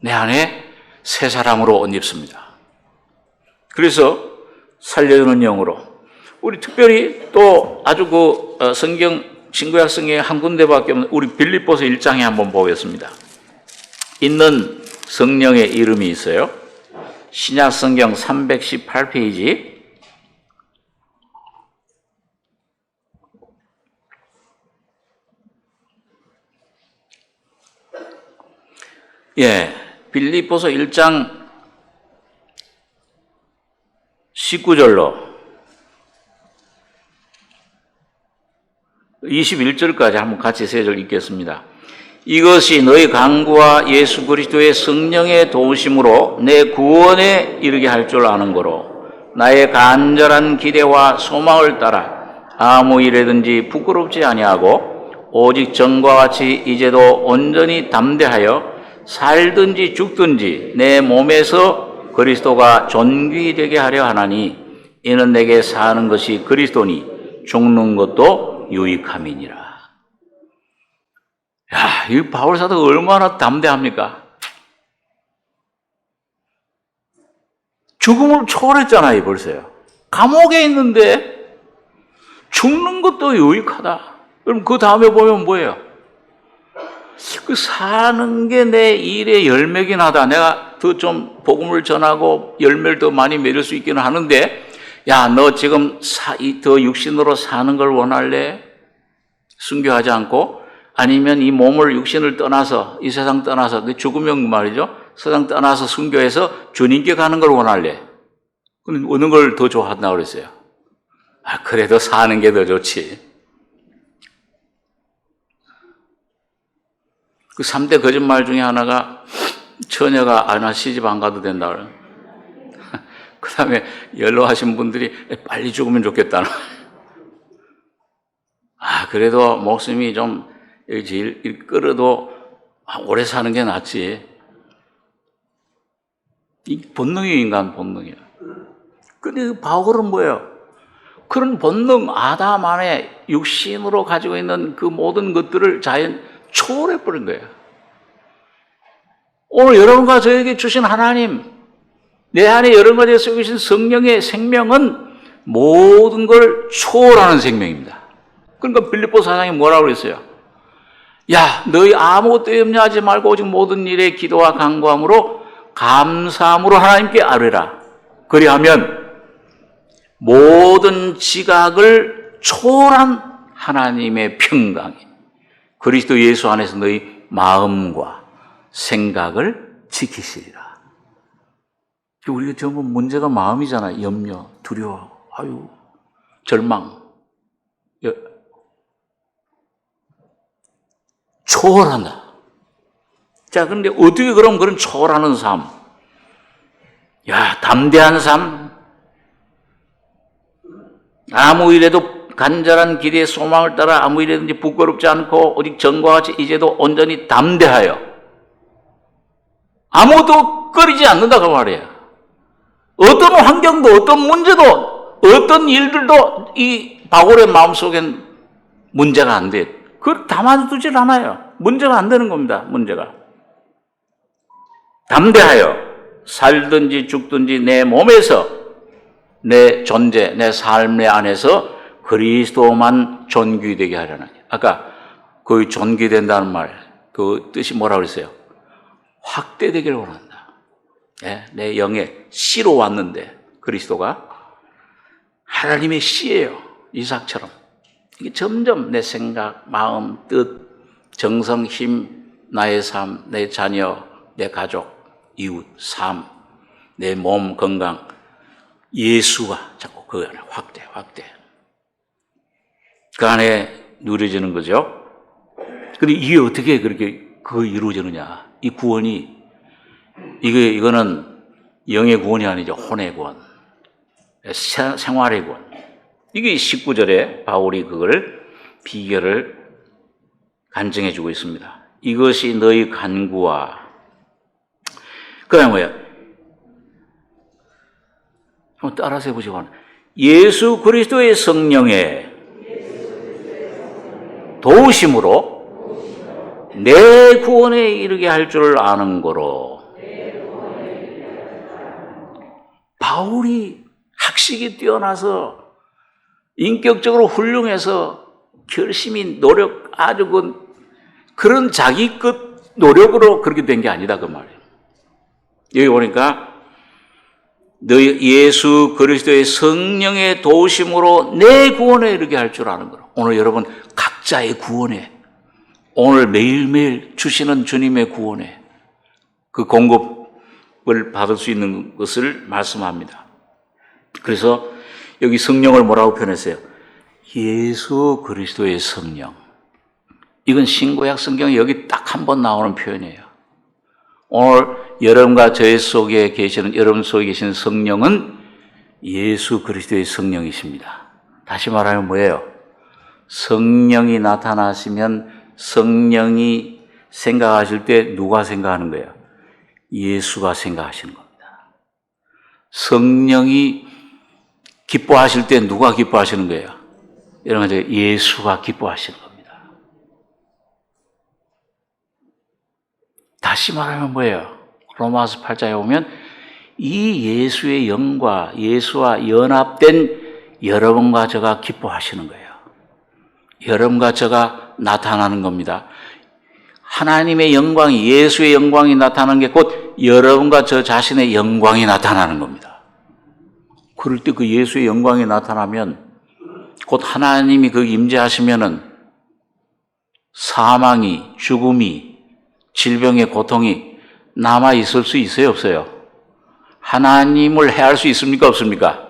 Speaker 1: 내 안에 새 사람으로 옷 입습니다. 그래서 살려주는 영으로, 우리 특별히 또 아주 성경, 신구약 성경에 한 군데밖에 없는 우리 빌립보서 1장에 한번 보겠습니다. 있는 성령의 이름이 있어요. 신약 성경 318페이지. 빌립보서 1장 19절로 21절까지 한번 같이 세 절 읽겠습니다. 이것이 너희 강구와 예수 그리스도의 성령의 도우심으로 내 구원에 이르게 할 줄 아는 거로 나의 간절한 기대와 소망을 따라 아무 일에든지 부끄럽지 아니하고 오직 전과 같이 이제도 온전히 담대하여 살든지 죽든지 내 몸에서 그리스도가 존귀되게 하려 하나니 이는 내게 사는 것이 그리스도니 죽는 것도 유익함이니라. 야, 이 바울 사도가 얼마나 담대합니까? 죽음을 초월했잖아요, 벌써요. 감옥에 있는데 죽는 것도 유익하다. 그럼 그 다음에 보면 뭐예요? 그 사는 게 내 일의 열매긴 하다. 내가 더 좀 복음을 전하고 열매를 더 많이 맺을 수 있기는 하는데, 야, 너 지금 더 육신으로 사는 걸 원할래? 순교하지 않고? 아니면 이 몸을 육신을 떠나서 이 세상 떠나서 그 죽으면 말이죠. 세상 떠나서 순교해서 주님께 가는 걸 원할래? 그럼 어느 걸 더 좋아한다고 그랬어요? 그래도 사는 게 더 좋지. 그 3대 거짓말 중에 하나가 처녀가 나 시집 안 가도 된다 그래요. 그 다음에 연로하신 분들이 빨리 죽으면 좋겠다는. 그래도 목숨이 좀 끌어도 오래 사는 게 낫지. 이 본능이 인간 본능이야. 근데 바울은 뭐예요? 그런 본능, 아담 안에 육신으로 가지고 있는 그 모든 것들을 자연 초월해버린 거예요. 오늘 여러분과 저에게 주신 하나님, 내 안에 여러 가지에 쓰고 계신 성령의 생명은 모든 걸 초월하는 생명입니다. 그러니까 빌립보 4장에 뭐라고 그랬어요? 야, 너희 아무것도 염려하지 말고 오직 모든 일에 기도와 간구함으로 감사함으로 하나님께 아뢰라. 그리하면 모든 지각을 초월한 하나님의 평강이 그리스도 예수 안에서 너희 마음과 생각을 지키시리라. 우리가 전부 문제가 마음이잖아요. 염려, 두려워, 절망. 초월한다. 자, 그런데 어떻게 그럼 그런 초월하는 삶? 야, 담대한 삶. 아무 일에도 간절한 기대의 소망을 따라 아무 일에든지 부끄럽지 않고 오직 전과 같이 이제도 온전히 담대하여 아무것도 꺼리지 않는다 그 말이에요. 어떤 환경도 어떤 문제도 어떤 일들도 이 바울의 마음속엔 문제가 안 돼. 그걸 담아두질 않아요. 문제가 안 되는 겁니다. 문제가. 담대하여 살든지 죽든지 내 몸에서 내 존재, 내 삶의 안에서 그리스도만 존귀되게 하려는. 아까 그 존귀된다는 말, 그 뜻이 뭐라고 그랬어요? 확대되기를 원한다. 내 영의 씨로 왔는데 그리스도가 하나님의 씨예요. 이삭처럼. 이게 점점 내 생각, 마음, 뜻, 정성, 힘, 나의 삶, 내 자녀, 내 가족, 이웃, 삶, 내 몸 건강, 예수가 자꾸 그 안에 확대. 그 안에 누려지는 거죠. 근데 이게 어떻게 그렇게 이루어지느냐? 이 구원이, 이거는 영의 구원이 아니죠. 혼의 구원. 생활의 구원. 이게 19절에 바울이 그걸 비결을 간증해 주고 있습니다. 이것이 너희 간구와, 그 다음에 뭐야? 한번 따라서 해보시고. 예수 그리스도의 성령의 도우심으로 내 구원에 이르게 할 줄 아는 거로. 바울이 학식이 뛰어나서 인격적으로 훌륭해서 결심이 노력 아주 그런 자기 것 노력으로 그렇게 된 게 아니다 그 말이에요. 여기 보니까 너희 예수 그리스도의 성령의 도우심으로 내 구원에 이르게 할 줄 아는 거로. 오늘 여러분 각자의 구원에, 오늘 매일매일 주시는 주님의 구원에 그 공급을 받을 수 있는 것을 말씀합니다. 그래서 여기 성령을 뭐라고 표현했어요? 예수 그리스도의 성령. 이건 신구약 성경에 여기 딱 한 번 나오는 표현이에요. 오늘 여러분과 저의 속에 계시는, 여러분 속에 계시는 성령은 예수 그리스도의 성령이십니다. 다시 말하면 뭐예요? 성령이 나타나시면 성령이 생각하실 때 누가 생각하는 거예요? 예수가 생각하시는 겁니다. 성령이 기뻐하실 때 누가 기뻐하시는 거예요? 여러분, 예수가 기뻐하시는 겁니다. 다시 말하면 뭐예요? 로마서 8장에 보면 이 예수의 영과 예수와 연합된 여러분과 저가 기뻐하시는 거예요. 여러분과 저가 나타나는 겁니다. 하나님의 영광이, 예수의 영광이 나타나는 게 곧 여러분과 저 자신의 영광이 나타나는 겁니다. 그럴 때 그 예수의 영광이 나타나면 곧 하나님이 거기 임재하시면은 사망이, 죽음이, 질병의 고통이 남아 있을 수 있어요, 없어요? 하나님을 해할 수 있습니까, 없습니까?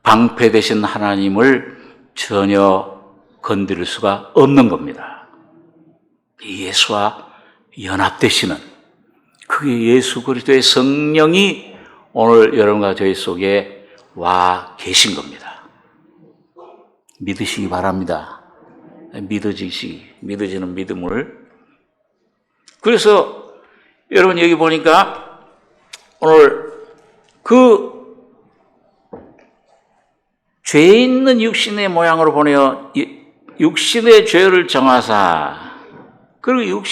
Speaker 1: 방패되신 하나님을 전혀 건드릴 수가 없는 겁니다. 예수와 연합되시는 그게 예수 그리스도의 성령이 오늘 여러분과 저희 속에 와 계신 겁니다. 믿으시기 바랍니다. 믿어지는 믿음을. 그래서 여러분 여기 보니까 오늘 그 죄 있는 육신의 모양으로 보내어 육신의 죄를 정하사, 그리고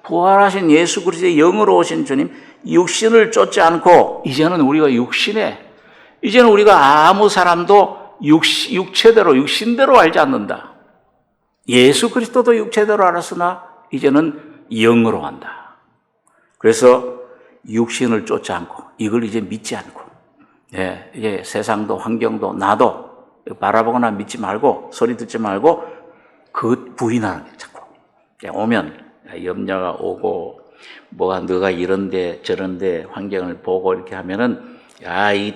Speaker 1: 부활하신 예수 그리스도의 영으로 오신 주님, 육신을 쫓지 않고 이제는 우리가 이제는 우리가 아무 사람도 육체대로, 육신대로 알지 않는다. 예수 그리스도도 육체대로 알았으나 이제는 영으로 한다. 그래서 육신을 쫓지 않고 이걸 이제 믿지 않고, 이제 세상도 환경도 나도 바라보거나 믿지 말고 소리 듣지 말고 그 부인하는 게 자꾸 오면 염려가 오고 뭐가 너가 이런데 저런데 환경을 보고 이렇게 하면은 이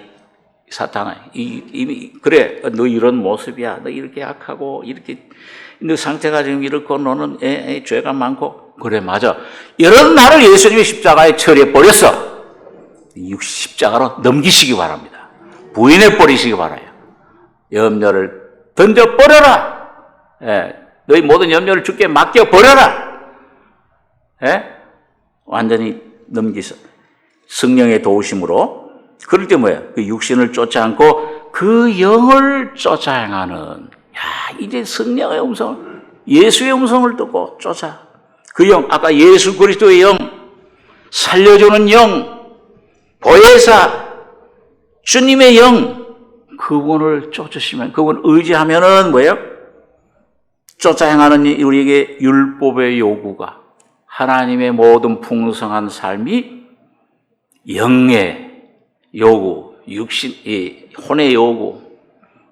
Speaker 1: 사탄아 그래 너 이런 모습이야, 너 이렇게 약하고 이렇게 너 상태가 지금 이렇고 너는 죄가 많고 그래 맞아, 이런 나를 예수님이 십자가에 처리해 버렸어. 십자가로 넘기시기 바랍니다. 부인해 버리시기 바라요. 염려를 던져 버려라. 너희 모든 염려를 주께 맡겨 버려라. 완전히 넘기서 성령의 도우심으로. 그럴 때 뭐예요? 그 육신을 쫓지 않고 그 영을 쫓아 행하는. 이제 성령의 음성을, 예수의 음성을 듣고 쫓아. 그 영, 아까 예수 그리스도의 영, 살려주는 영, 보혜사, 주님의 영, 그분을 쫓으시면, 그분 의지하면은 뭐예요? 쫓아 행하는 우리에게 율법의 요구가, 하나님의 모든 풍성한 삶이 영의 요구, 혼의 요구,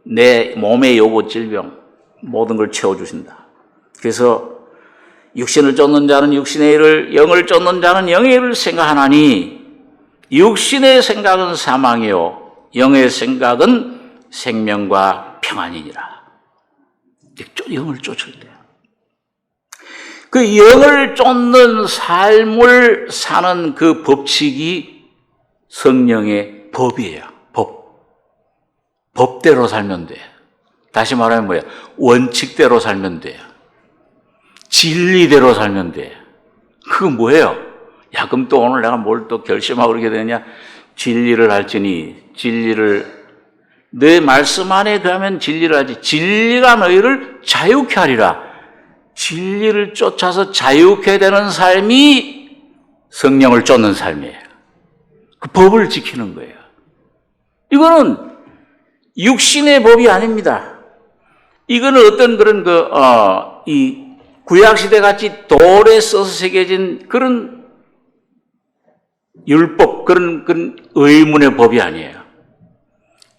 Speaker 1: 내 몸의 요구, 질병, 모든 걸 채워주신다. 그래서 육신을 쫓는 자는 육신의 일을, 영을 쫓는 자는 영의 일을 생각하나니 육신의 생각은 사망이요 영의 생각은 생명과 평안이니라. 영을 쫓을 때 그 영을 쫓는 삶을 사는 그 법칙이 성령의 법이에요. 법대로 살면 돼요. 다시 말하면 뭐예요? 원칙대로 살면 돼요. 진리대로 살면 돼요. 그거 뭐예요? 그럼 또 오늘 내가 뭘 또 결심하고 그러게 되냐? 진리를 할지니, 내 말씀 안에 그하면 진리를 하지. 진리가 너희를 자유케 하리라. 진리를 쫓아서 자유케 되는 삶이 성령을 쫓는 삶이에요. 그 법을 지키는 거예요. 이거는 육신의 법이 아닙니다. 이거는 어떤 그런 이 구약시대 같이 돌에 써서 새겨진 그런 율법, 그런 의문의 법이 아니에요.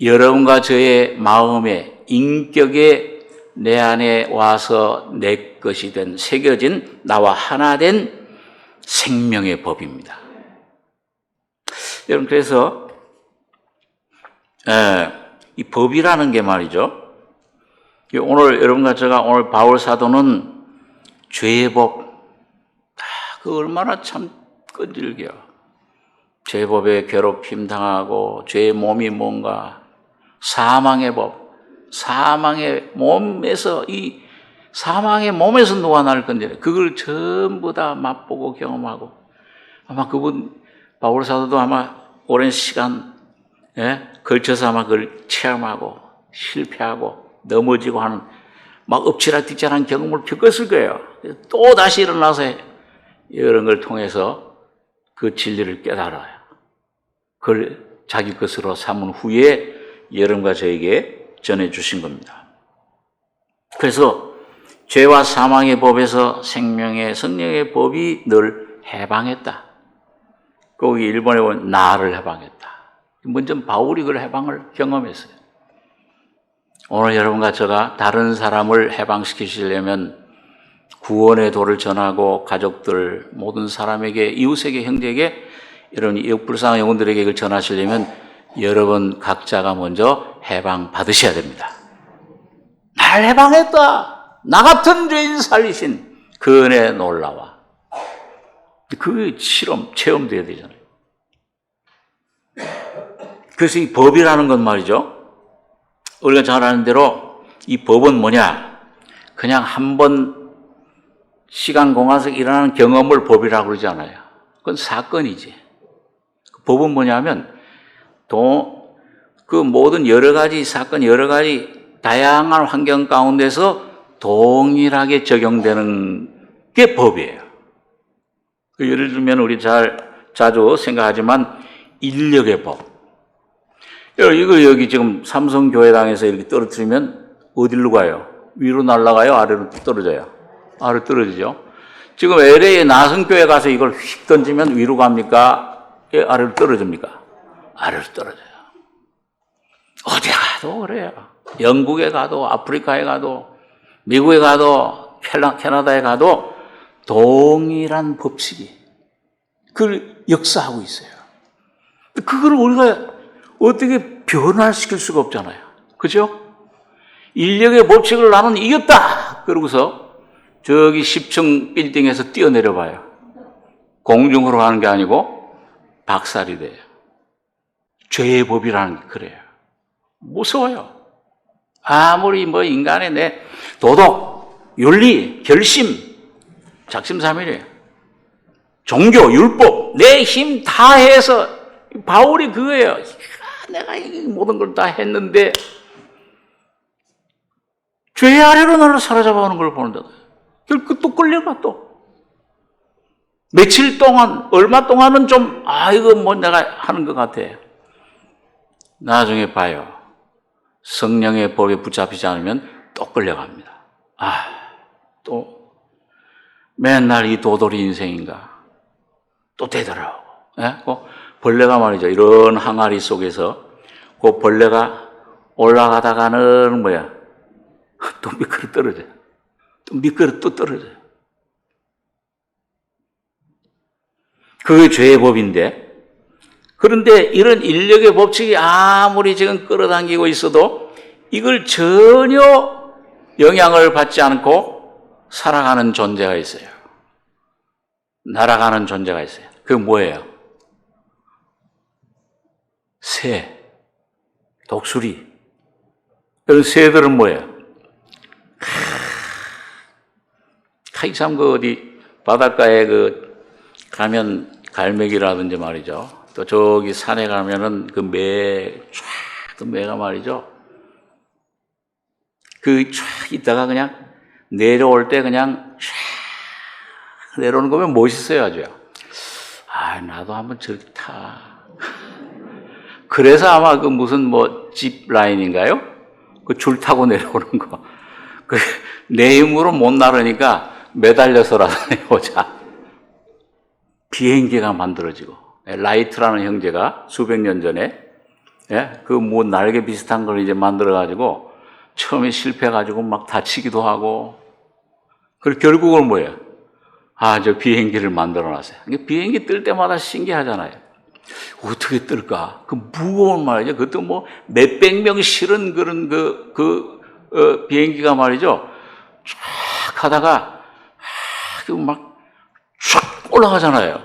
Speaker 1: 여러분과 저의 마음에, 인격에 내 안에 와서 내 것이 된, 새겨진, 나와 하나 된 생명의 법입니다. 여러분, 그래서 이 법이라는 게 말이죠. 오늘 여러분과 제가 오늘 바울 사도는 죄의 법, 그 얼마나 참 끈질겨요. 죄의 법에 괴롭힘 당하고 죄의 몸이 뭔가 사망의 법, 사망의 몸에서 이 사망의 몸에서 누가 나를 건드려 그걸 전부 다 맛보고 경험하고 아마 그분 바울 사도도 아마 오랜 시간 걸쳐서 아마 그걸 체험하고 실패하고 넘어지고 하는 막 엎치락뒤치락한 경험을 겪었을 거예요. 또 다시 일어나서 이런 걸 통해서 그 진리를 깨달아요. 그걸 자기 것으로 삼은 후에 여러분과 저에게 전해주신 겁니다. 그래서 죄와 사망의 법에서 생명의 성령의 법이 늘 해방했다. 거기 일본에 보면 나를 해방했다. 먼저 바울이 그 해방을 경험했어요. 오늘 여러분과 제가 다른 사람을 해방시키시려면 구원의 도를 전하고 가족들 모든 사람에게 이웃에게 형제에게 이런 역불쌍한 영혼들에게 이걸 전하시려면 여러분 각자가 먼저 해방 받으셔야 됩니다. 날 해방했다. 나 같은 죄인 살리신 그 은혜 놀라워. 그 실험, 체험돼야 되잖아요. 그래서 이 법이라는 건 말이죠. 우리가 잘 아는 대로 이 법은 뭐냐? 그냥 한번 시간 공간에서 일어나는 경험을 법이라고 그러지 않아요. 그건 사건이지. 법은 뭐냐면 그 모든 여러 가지 사건, 여러 가지 다양한 환경 가운데서 동일하게 적용되는 게 법이에요. 예를 들면 우리 자주 생각하지만 인력의 법. 이거 여기 지금 삼성교회당에서 이렇게 떨어뜨리면 어디로 가요? 위로 날아가요? 아래로 떨어져요? 아래로 떨어지죠. 지금 LA에 나성교회 가서 이걸 휙 던지면 위로 갑니까? 아래로 떨어집니까? 아래로 떨어져요. 어디 가도 그래요. 영국에 가도 아프리카에 가도 미국에 가도 캐나다에 가도 동일한 법칙이 그걸 역사하고 있어요. 그걸 우리가 어떻게 변화시킬 수가 없잖아요. 그죠? 인력의 법칙을 나는 이겼다! 그러고서 저기 10층 빌딩에서 뛰어내려 봐요. 공중으로 가는 게 아니고 박살이 돼요. 죄의 법이라는 게 그래요. 무서워요. 아무리 인간의 내 도덕, 윤리, 결심, 작심삼일이에요. 종교, 율법, 내 힘 다 해서 바울이 그거예요. 내가 이 모든 걸 다 했는데 죄 아래로 나를 사로잡아오는 걸 보는데 결국 또 끌려가 또. 며칠 동안, 얼마 동안은 좀 이거 내가 하는 것 같아. 나중에 봐요. 성령의 법에 붙잡히지 않으면 또 끌려갑니다. 또 맨날 이 도돌이 인생인가 또 되더라고. 벌레가 말이죠. 이런 항아리 속에서 그 벌레가 올라가다가는 또 미끄러 떨어져요. 또 미끄러 또 떨어져요. 그게 죄의 법인데, 그런데 이런 인력의 법칙이 아무리 지금 끌어당기고 있어도 이걸 전혀 영향을 받지 않고 살아가는 존재가 있어요. 날아가는 존재가 있어요. 그게 뭐예요? 새, 독수리. 이런 새들은 뭐예요? 참 어디 바닷가에 가면 갈매기라든지 말이죠. 또 저기 산에 가면은 그 매가 말이죠. 쫙 있다가 그냥 내려올 때 그냥 쫙 내려오는 거면 멋있어요, 아주요. 나도 한번 저렇게 타. 그래서 아마 무슨 집 라인인가요? 그 줄 타고 내려오는 거. 내 힘으로 못 나르니까 매달려서라도 내려오자. 비행기가 만들어지고, 라이트라는 형제가 수백 년 전에, 날개 비슷한 걸 이제 만들어가지고, 처음에 실패해가지고 막 다치기도 하고, 그리고 결국은 뭐예요? 저 비행기를 만들어 놨어요. 비행기 뜰 때마다 신기하잖아요. 어떻게 뜰까? 그 무거운 말이죠. 그것도 뭐 몇백 명 실은 그런 비행기가 말이죠. 쫙 하다가 막 쫙 올라가잖아요.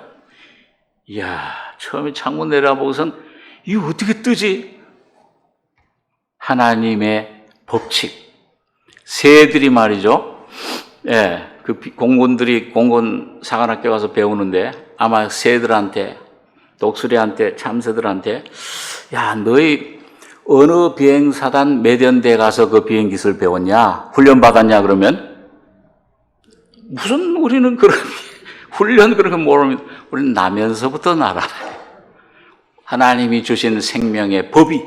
Speaker 1: 이야, 처음에 창문 내려보고선 이거 어떻게 뜨지? 하나님의 법칙. 새들이 말이죠. 예, 그 공군 사관학교 가서 배우는데 아마 새들한테, 독수리한테, 참새들한테, 야, 너희 어느 비행사단 몇 연대 가서 그 비행기술 배웠냐? 훈련 받았냐? 그러면 무슨 우리는 그런 훈련 그런 거 모르면 우리는 나면서부터 날아요. 하나님이 주신 생명의 법이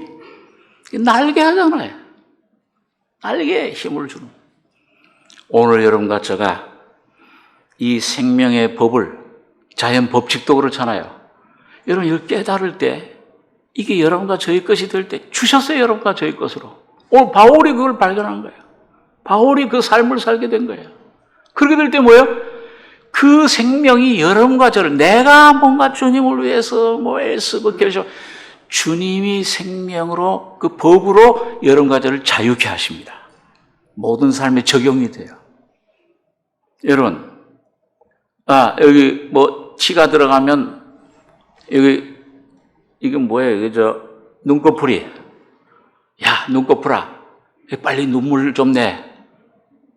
Speaker 1: 날게 하잖아요. 날개에 힘을 주는. 오늘 여러분과 제가 이 생명의 법을, 자연 법칙도 그렇잖아요. 여러분 이걸 깨달을 때 이게 여러분과 저희 것이 될 때 주셨어요. 여러분과 저희 것으로. 오늘 바울이 그걸 발견한 거예요. 바울이 그 삶을 살게 된 거예요. 그렇게 될 때 뭐예요? 그 생명이 여러분과 저를, 내가 뭔가 주님을 위해서 뭐 애쓰고 결정, 주님이 생명으로 그 법으로 여러분과 저를 자유케 하십니다. 모든 삶에 적용이 돼요. 여러분, 여기 뭐 치가 들어가면 여기 이건 뭐예요? 이게 눈꺼풀이. 야, 눈꺼풀아, 빨리 눈물 좀 내.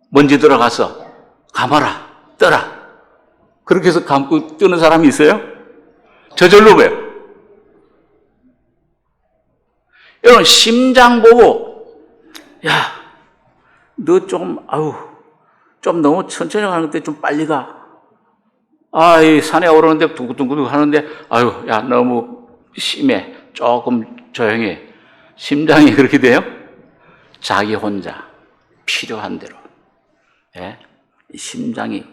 Speaker 1: 먼지 들어가서 감아라, 떠라. 그렇게 해서 감고 뜨는 사람이 있어요? 저절로 왜요? 여러분, 심장 보고, 야, 너 좀 너무 천천히 가는 데 좀 빨리 가. 이 산에 오르는데 두근두근 하는데, 야, 너무 심해. 조금 조용히. 심장이 그렇게 돼요? 자기 혼자 필요한 대로. 예? 심장이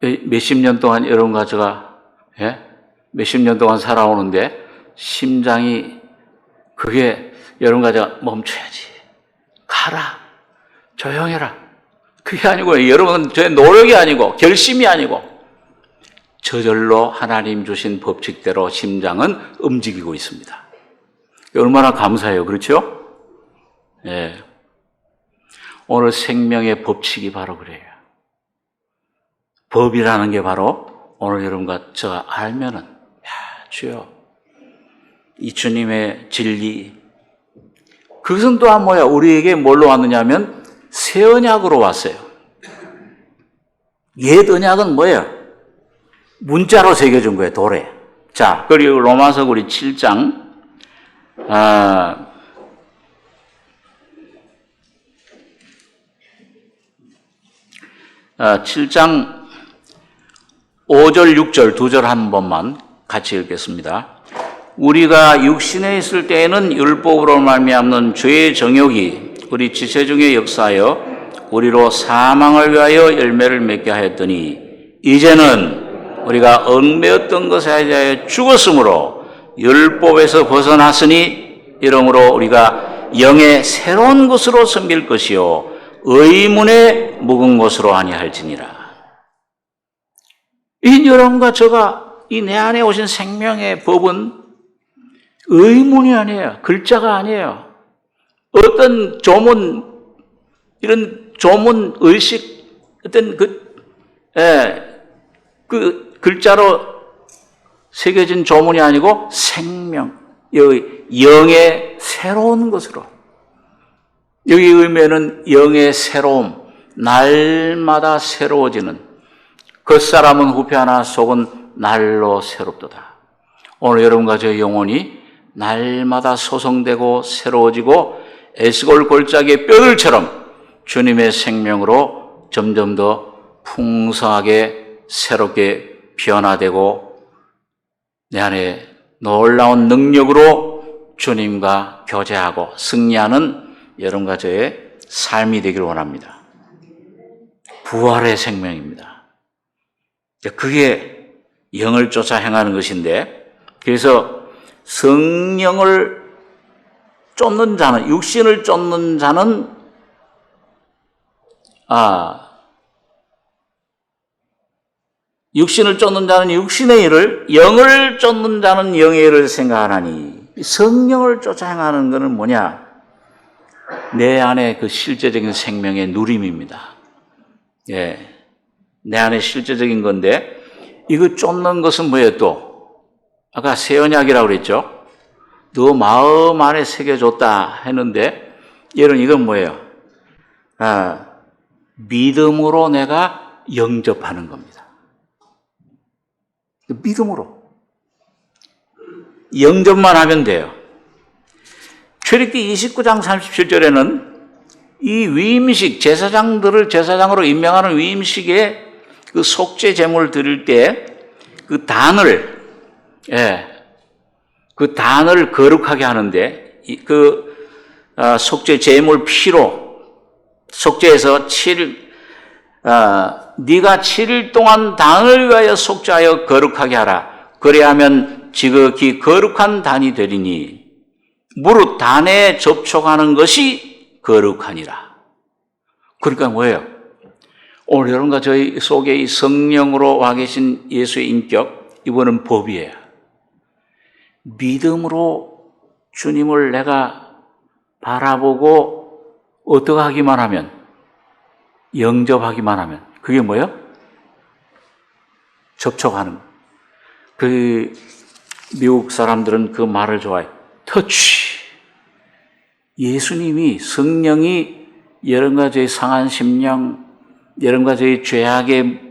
Speaker 1: 몇십 년 동안 여러분과 제가 몇십 년 동안 살아오는데 심장이 그게 여러분과 제가 멈춰야지. 가라. 조용해라. 그게 아니고 여러분 저의 노력이 아니고 결심이 아니고 저절로 하나님 주신 법칙대로 심장은 움직이고 있습니다. 얼마나 감사해요. 그렇죠? 예. 오늘 생명의 법칙이 바로 그래요. 법이라는 게 바로 오늘 여러분과 제가 알면은, 주여, 이 주님의 진리, 그것은 또한 뭐야? 우리에게 뭘로 왔느냐 하면 새 언약으로 왔어요. 옛 언약은 뭐예요? 문자로 새겨준 거예요, 돌에. 자, 그리고 로마서 우리 7장, 7장 5절, 6절 두 절 한 번만 같이 읽겠습니다. 우리가 육신에 있을 때에는 율법으로 말미암는 죄의 정욕이 우리 지체 중에 역사하여 우리로 사망을 위하여 열매를 맺게 하였더니 이제는 우리가 얽매였던 것에 대하여 죽었으므로 율법에서 벗어났으니 이러므로 우리가 영의 새로운 것으로 섬길 것이요 의문에 묵은 것으로 아니할지니라. 이 여러분과 저가 이 내 안에 오신 생명의 법은 의문이 아니에요. 글자가 아니에요. 어떤 조문, 이런 조문, 의식, 어떤 그 글자로 새겨진 조문이 아니고 생명, 영의 새로운 것으로. 여기 의미는 영의 새로움, 날마다 새로워지는, 겉사람은 후패하나 속은 날로 새롭도다. 오늘 여러분과 저의 영혼이 날마다 소성되고 새로워지고 에스골 골짜기의 뼈들처럼 주님의 생명으로 점점 더 풍성하게 새롭게 변화되고 내 안에 놀라운 능력으로 주님과 교제하고 승리하는 여러분과 저의 삶이 되기를 원합니다. 부활의 생명입니다. 그게 영을 쫓아 행하는 것인데, 그래서 성령을 쫓는 자는, 육신을 쫓는 자는 육신을 쫓는 자는 육신의 일을, 영을 쫓는 자는 영의 일을 생각하나니. 성령을 쫓아 행하는 것은 뭐냐? 내 안에 그 실제적인 생명의 누림입니다. 예, 내 안에 실제적인 건데, 이거 쫓는 것은 뭐예요 또? 아까 새 언약이라고 그랬죠? 너 마음 안에 새겨줬다 했는데, 얘는 이건 뭐예요? 믿음으로 내가 영접하는 겁니다. 믿음으로. 영접만 하면 돼요. 출애굽기 29장 37절에는 이 위임식, 제사장들을 제사장으로 임명하는 위임식에 그 속죄 제물을 드릴 때 그 단을, 그 단을 거룩하게 하는데, 속죄 제물 피로, 속죄에서 7일, 네가 7일 동안 단을 위하여 속죄하여 거룩하게 하라. 그래야면 지극히 거룩한 단이 되리니 무릇 단에 접촉하는 것이 거룩하니라. 그러니까 뭐예요? 오늘 여러분과 저희 속에 이 성령으로 와 계신 예수의 인격, 이번은 법이에요. 믿음으로 주님을 내가 바라보고 어떻게 하기만 하면, 영접하기만 하면, 그게 뭐예요? 접촉하는. 그 미국 사람들은 그 말을 좋아해요. 터치. 예수님이, 성령이 여러 가지의 상한 심령, 여러 가지의 죄악의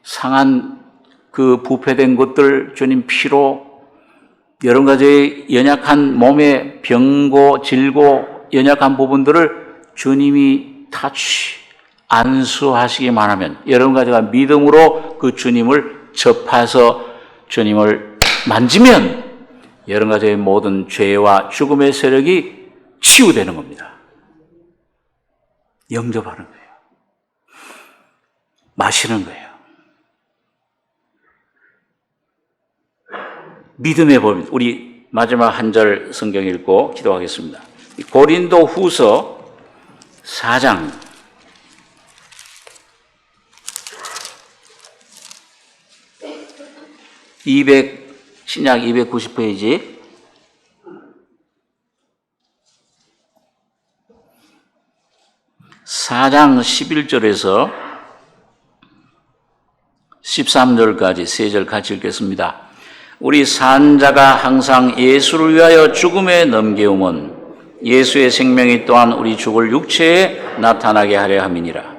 Speaker 1: 상한 그 부패된 것들, 주님 피로, 여러 가지의 연약한 몸의 병고, 질고, 연약한 부분들을 주님이 터치, 안수하시기만 하면, 여러 가지가 믿음으로 그 주님을 접해서 주님을 만지면 여러 가지의 모든 죄와 죽음의 세력이 치유되는 겁니다. 영접하는 거예요. 마시는 거예요. 믿음의 법입니다. 우리 마지막 한 절 성경 읽고 기도하겠습니다. 고린도 후서 4장 신약 290페이지 4장 11절에서 13절까지 세 절 같이 읽겠습니다. 우리 산자가 항상 예수를 위하여 죽음에 넘겨움은 예수의 생명이 또한 우리 죽을 육체에 나타나게 하려 함이니라.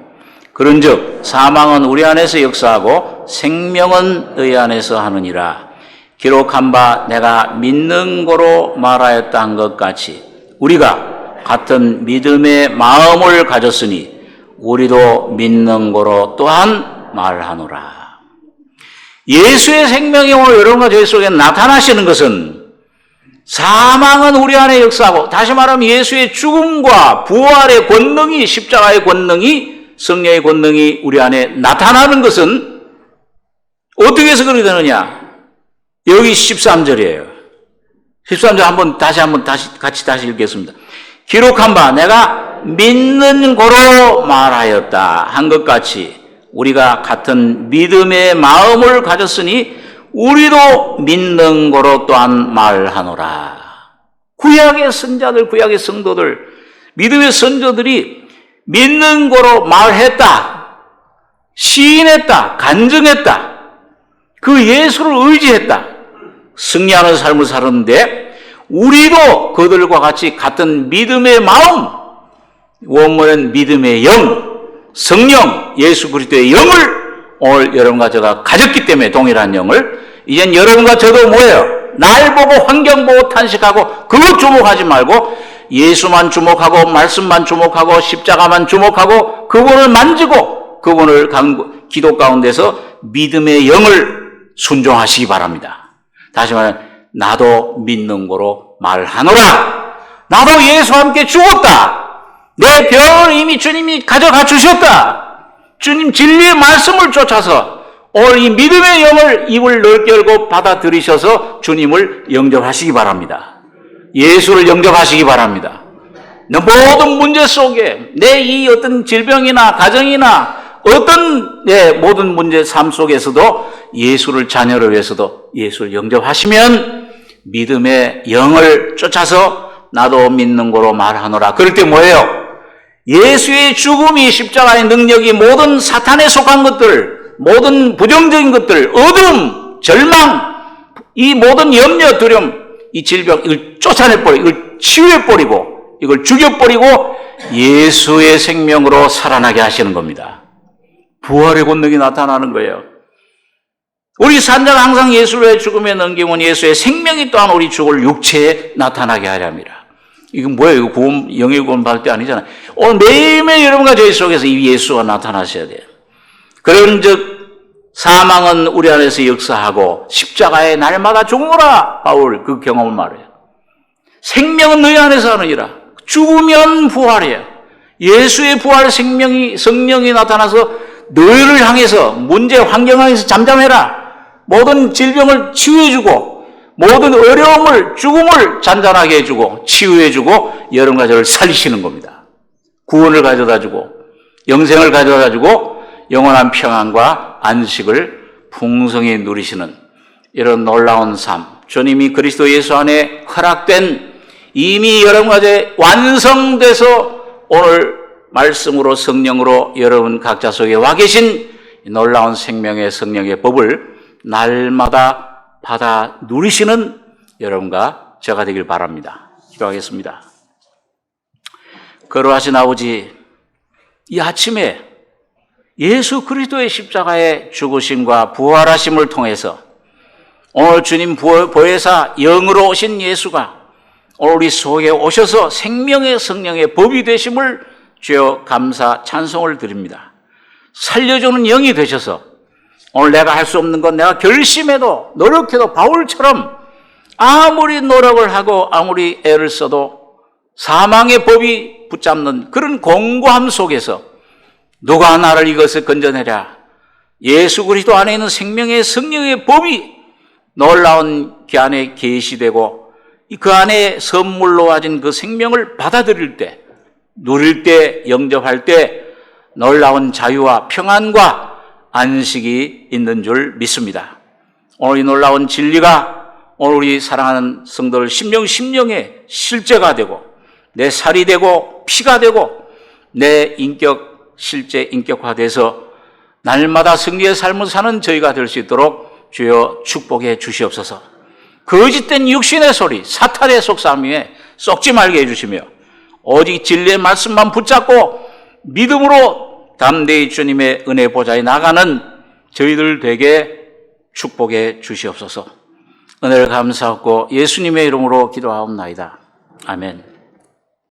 Speaker 1: 그런즉 사망은 우리 안에서 역사하고 생명은 너희 안에서 하느니라. 기록한 바 내가 믿는 거로 말하였다 한 것 같이 우리가 같은 믿음의 마음을 가졌으니 우리도 믿는 거로 또한 말하노라. 예수의 생명이 오늘 여러분과 저희 속에 나타나시는 것은 사망은 우리 안에 역사하고, 다시 말하면 예수의 죽음과 부활의 권능이, 십자가의 권능이, 성령의 권능이 우리 안에 나타나는 것은 어떻게 해서 그렇게 되느냐? 여기 13절이에요. 13절 같이 읽겠습니다. 기록한 바 내가 믿는 거로 말하였다 한 것 같이 우리가 같은 믿음의 마음을 가졌으니 우리도 믿는 거로 또한 말하노라. 구약의 선자들, 구약의 성도들, 믿음의 선조들이 믿는 거로 말했다, 시인했다, 간증했다, 그 예수를 의지했다, 승리하는 삶을 살았는데 우리도 그들과 같이 같은 믿음의 마음, 원문은 믿음의 영, 성령, 예수 그리스도의 영을 오늘 여러분과 제가 가졌기 때문에, 동일한 영을, 이젠 여러분과 저도 뭐예요? 날 보고 환경 보고 탄식하고 그것 주목하지 말고 예수만 주목하고 말씀만 주목하고 십자가만 주목하고 그분을 만지고 그분을 기도 가운데서 믿음의 영을 순종하시기 바랍니다. 다시 말하면 나도 믿는 거로 말하노라. 나도 예수와 함께 죽었다. 내 병을 이미 주님이 가져가 주셨다. 주님 진리의 말씀을 쫓아서 오늘 이 믿음의 영을 입을 넓게 열고 받아들이셔서 주님을 영접하시기 바랍니다. 예수를 영접하시기 바랍니다. 모든 문제 속에 내 이 어떤 질병이나 가정이나 어떤 모든 문제 삶 속에서도 예수를 자녀를 위해서도 예수를 영접하시면 믿음의 영을 쫓아서 나도 믿는 거로 말하노라. 그럴 때 뭐예요? 예수의 죽음이 십자가의 능력이 모든 사탄에 속한 것들, 모든 부정적인 것들, 어둠, 절망, 이 모든 염려, 두려움, 이 질병, 이걸 쫓아내버리고, 이걸 치유해버리고, 이걸 죽여버리고 예수의 생명으로 살아나게 하시는 겁니다. 부활의 권능이 나타나는 거예요. 우리 산자가 항상 예수의 죽음에 넘기면 예수의 생명이 또한 우리 죽을 육체에 나타나게 하려 합니다. 이건 뭐예요? 이거 구원, 영의 구원 받을 때 아니잖아요. 오늘 매일매일 여러분과 저희 속에서 이 예수가 나타나셔야 돼요. 그런즉 사망은 우리 안에서 역사하고 십자가에 날마다 죽노라. 바울 그 경험을 말해요. 생명은 너희 안에서 하느니라. 죽으면 부활이에요. 예수의 부활 생명이 성령이 나타나서 너희를 향해서 문제 환경에서 잠잠해라. 모든 질병을 치유해주고 모든 어려움을 죽음을 잔잔하게 해주고 치유해주고 여러분과 저를 살리시는 겁니다. 구원을 가져다주고 영생을 가져다주고 영원한 평안과 안식을 풍성히 누리시는 이런 놀라운 삶, 주님이 그리스도 예수 안에 허락된 이미 여러분과 저 완성돼서 오늘 말씀으로 성령으로 여러분 각자 속에 와 계신 놀라운 생명의 성령의 법을 날마다 받아 누리시는 여러분과 제가 되길 바랍니다. 기도하겠습니다. 거룩하신 아버지, 이 아침에 예수 그리스도의 십자가의 죽으심과 부활하심을 통해서 오늘 주님 보혜사 영으로 오신 예수가 오늘 우리 속에 오셔서 생명의 성령의 법이 되심을 주여 감사 찬송을 드립니다. 살려주는 영이 되셔서 오늘 내가 할 수 없는 건 내가 결심해도 노력해도 바울처럼 아무리 노력을 하고 아무리 애를 써도 사망의 법이 붙잡는 그런 공고함 속에서 누가 나를 이것을 건져내랴. 예수 그리스도 안에 있는 생명의 성령의 법이 놀라운 그 안에 계시되고 그 안에 선물로 와진 그 생명을 받아들일 때, 누릴 때, 영접할 때 놀라운 자유와 평안과 안식이 있는 줄 믿습니다. 오늘 이 놀라운 진리가 오늘 우리 사랑하는 성도들 심령의 실제가 되고 내 살이 되고 피가 되고 내 실제 인격화돼서 날마다 승리의 삶을 사는 저희가 될 수 있도록 주여 축복해 주시옵소서. 거짓된 육신의 소리, 사탄의 속삭임에 썩지 말게 해주시며 오직 진리의 말씀만 붙잡고 믿음으로 담대히 주님의 은혜 보좌에 나가는 저희들 되게 축복해 주시옵소서. 은혜를 감사하고 예수님의 이름으로 기도하옵나이다. 아멘.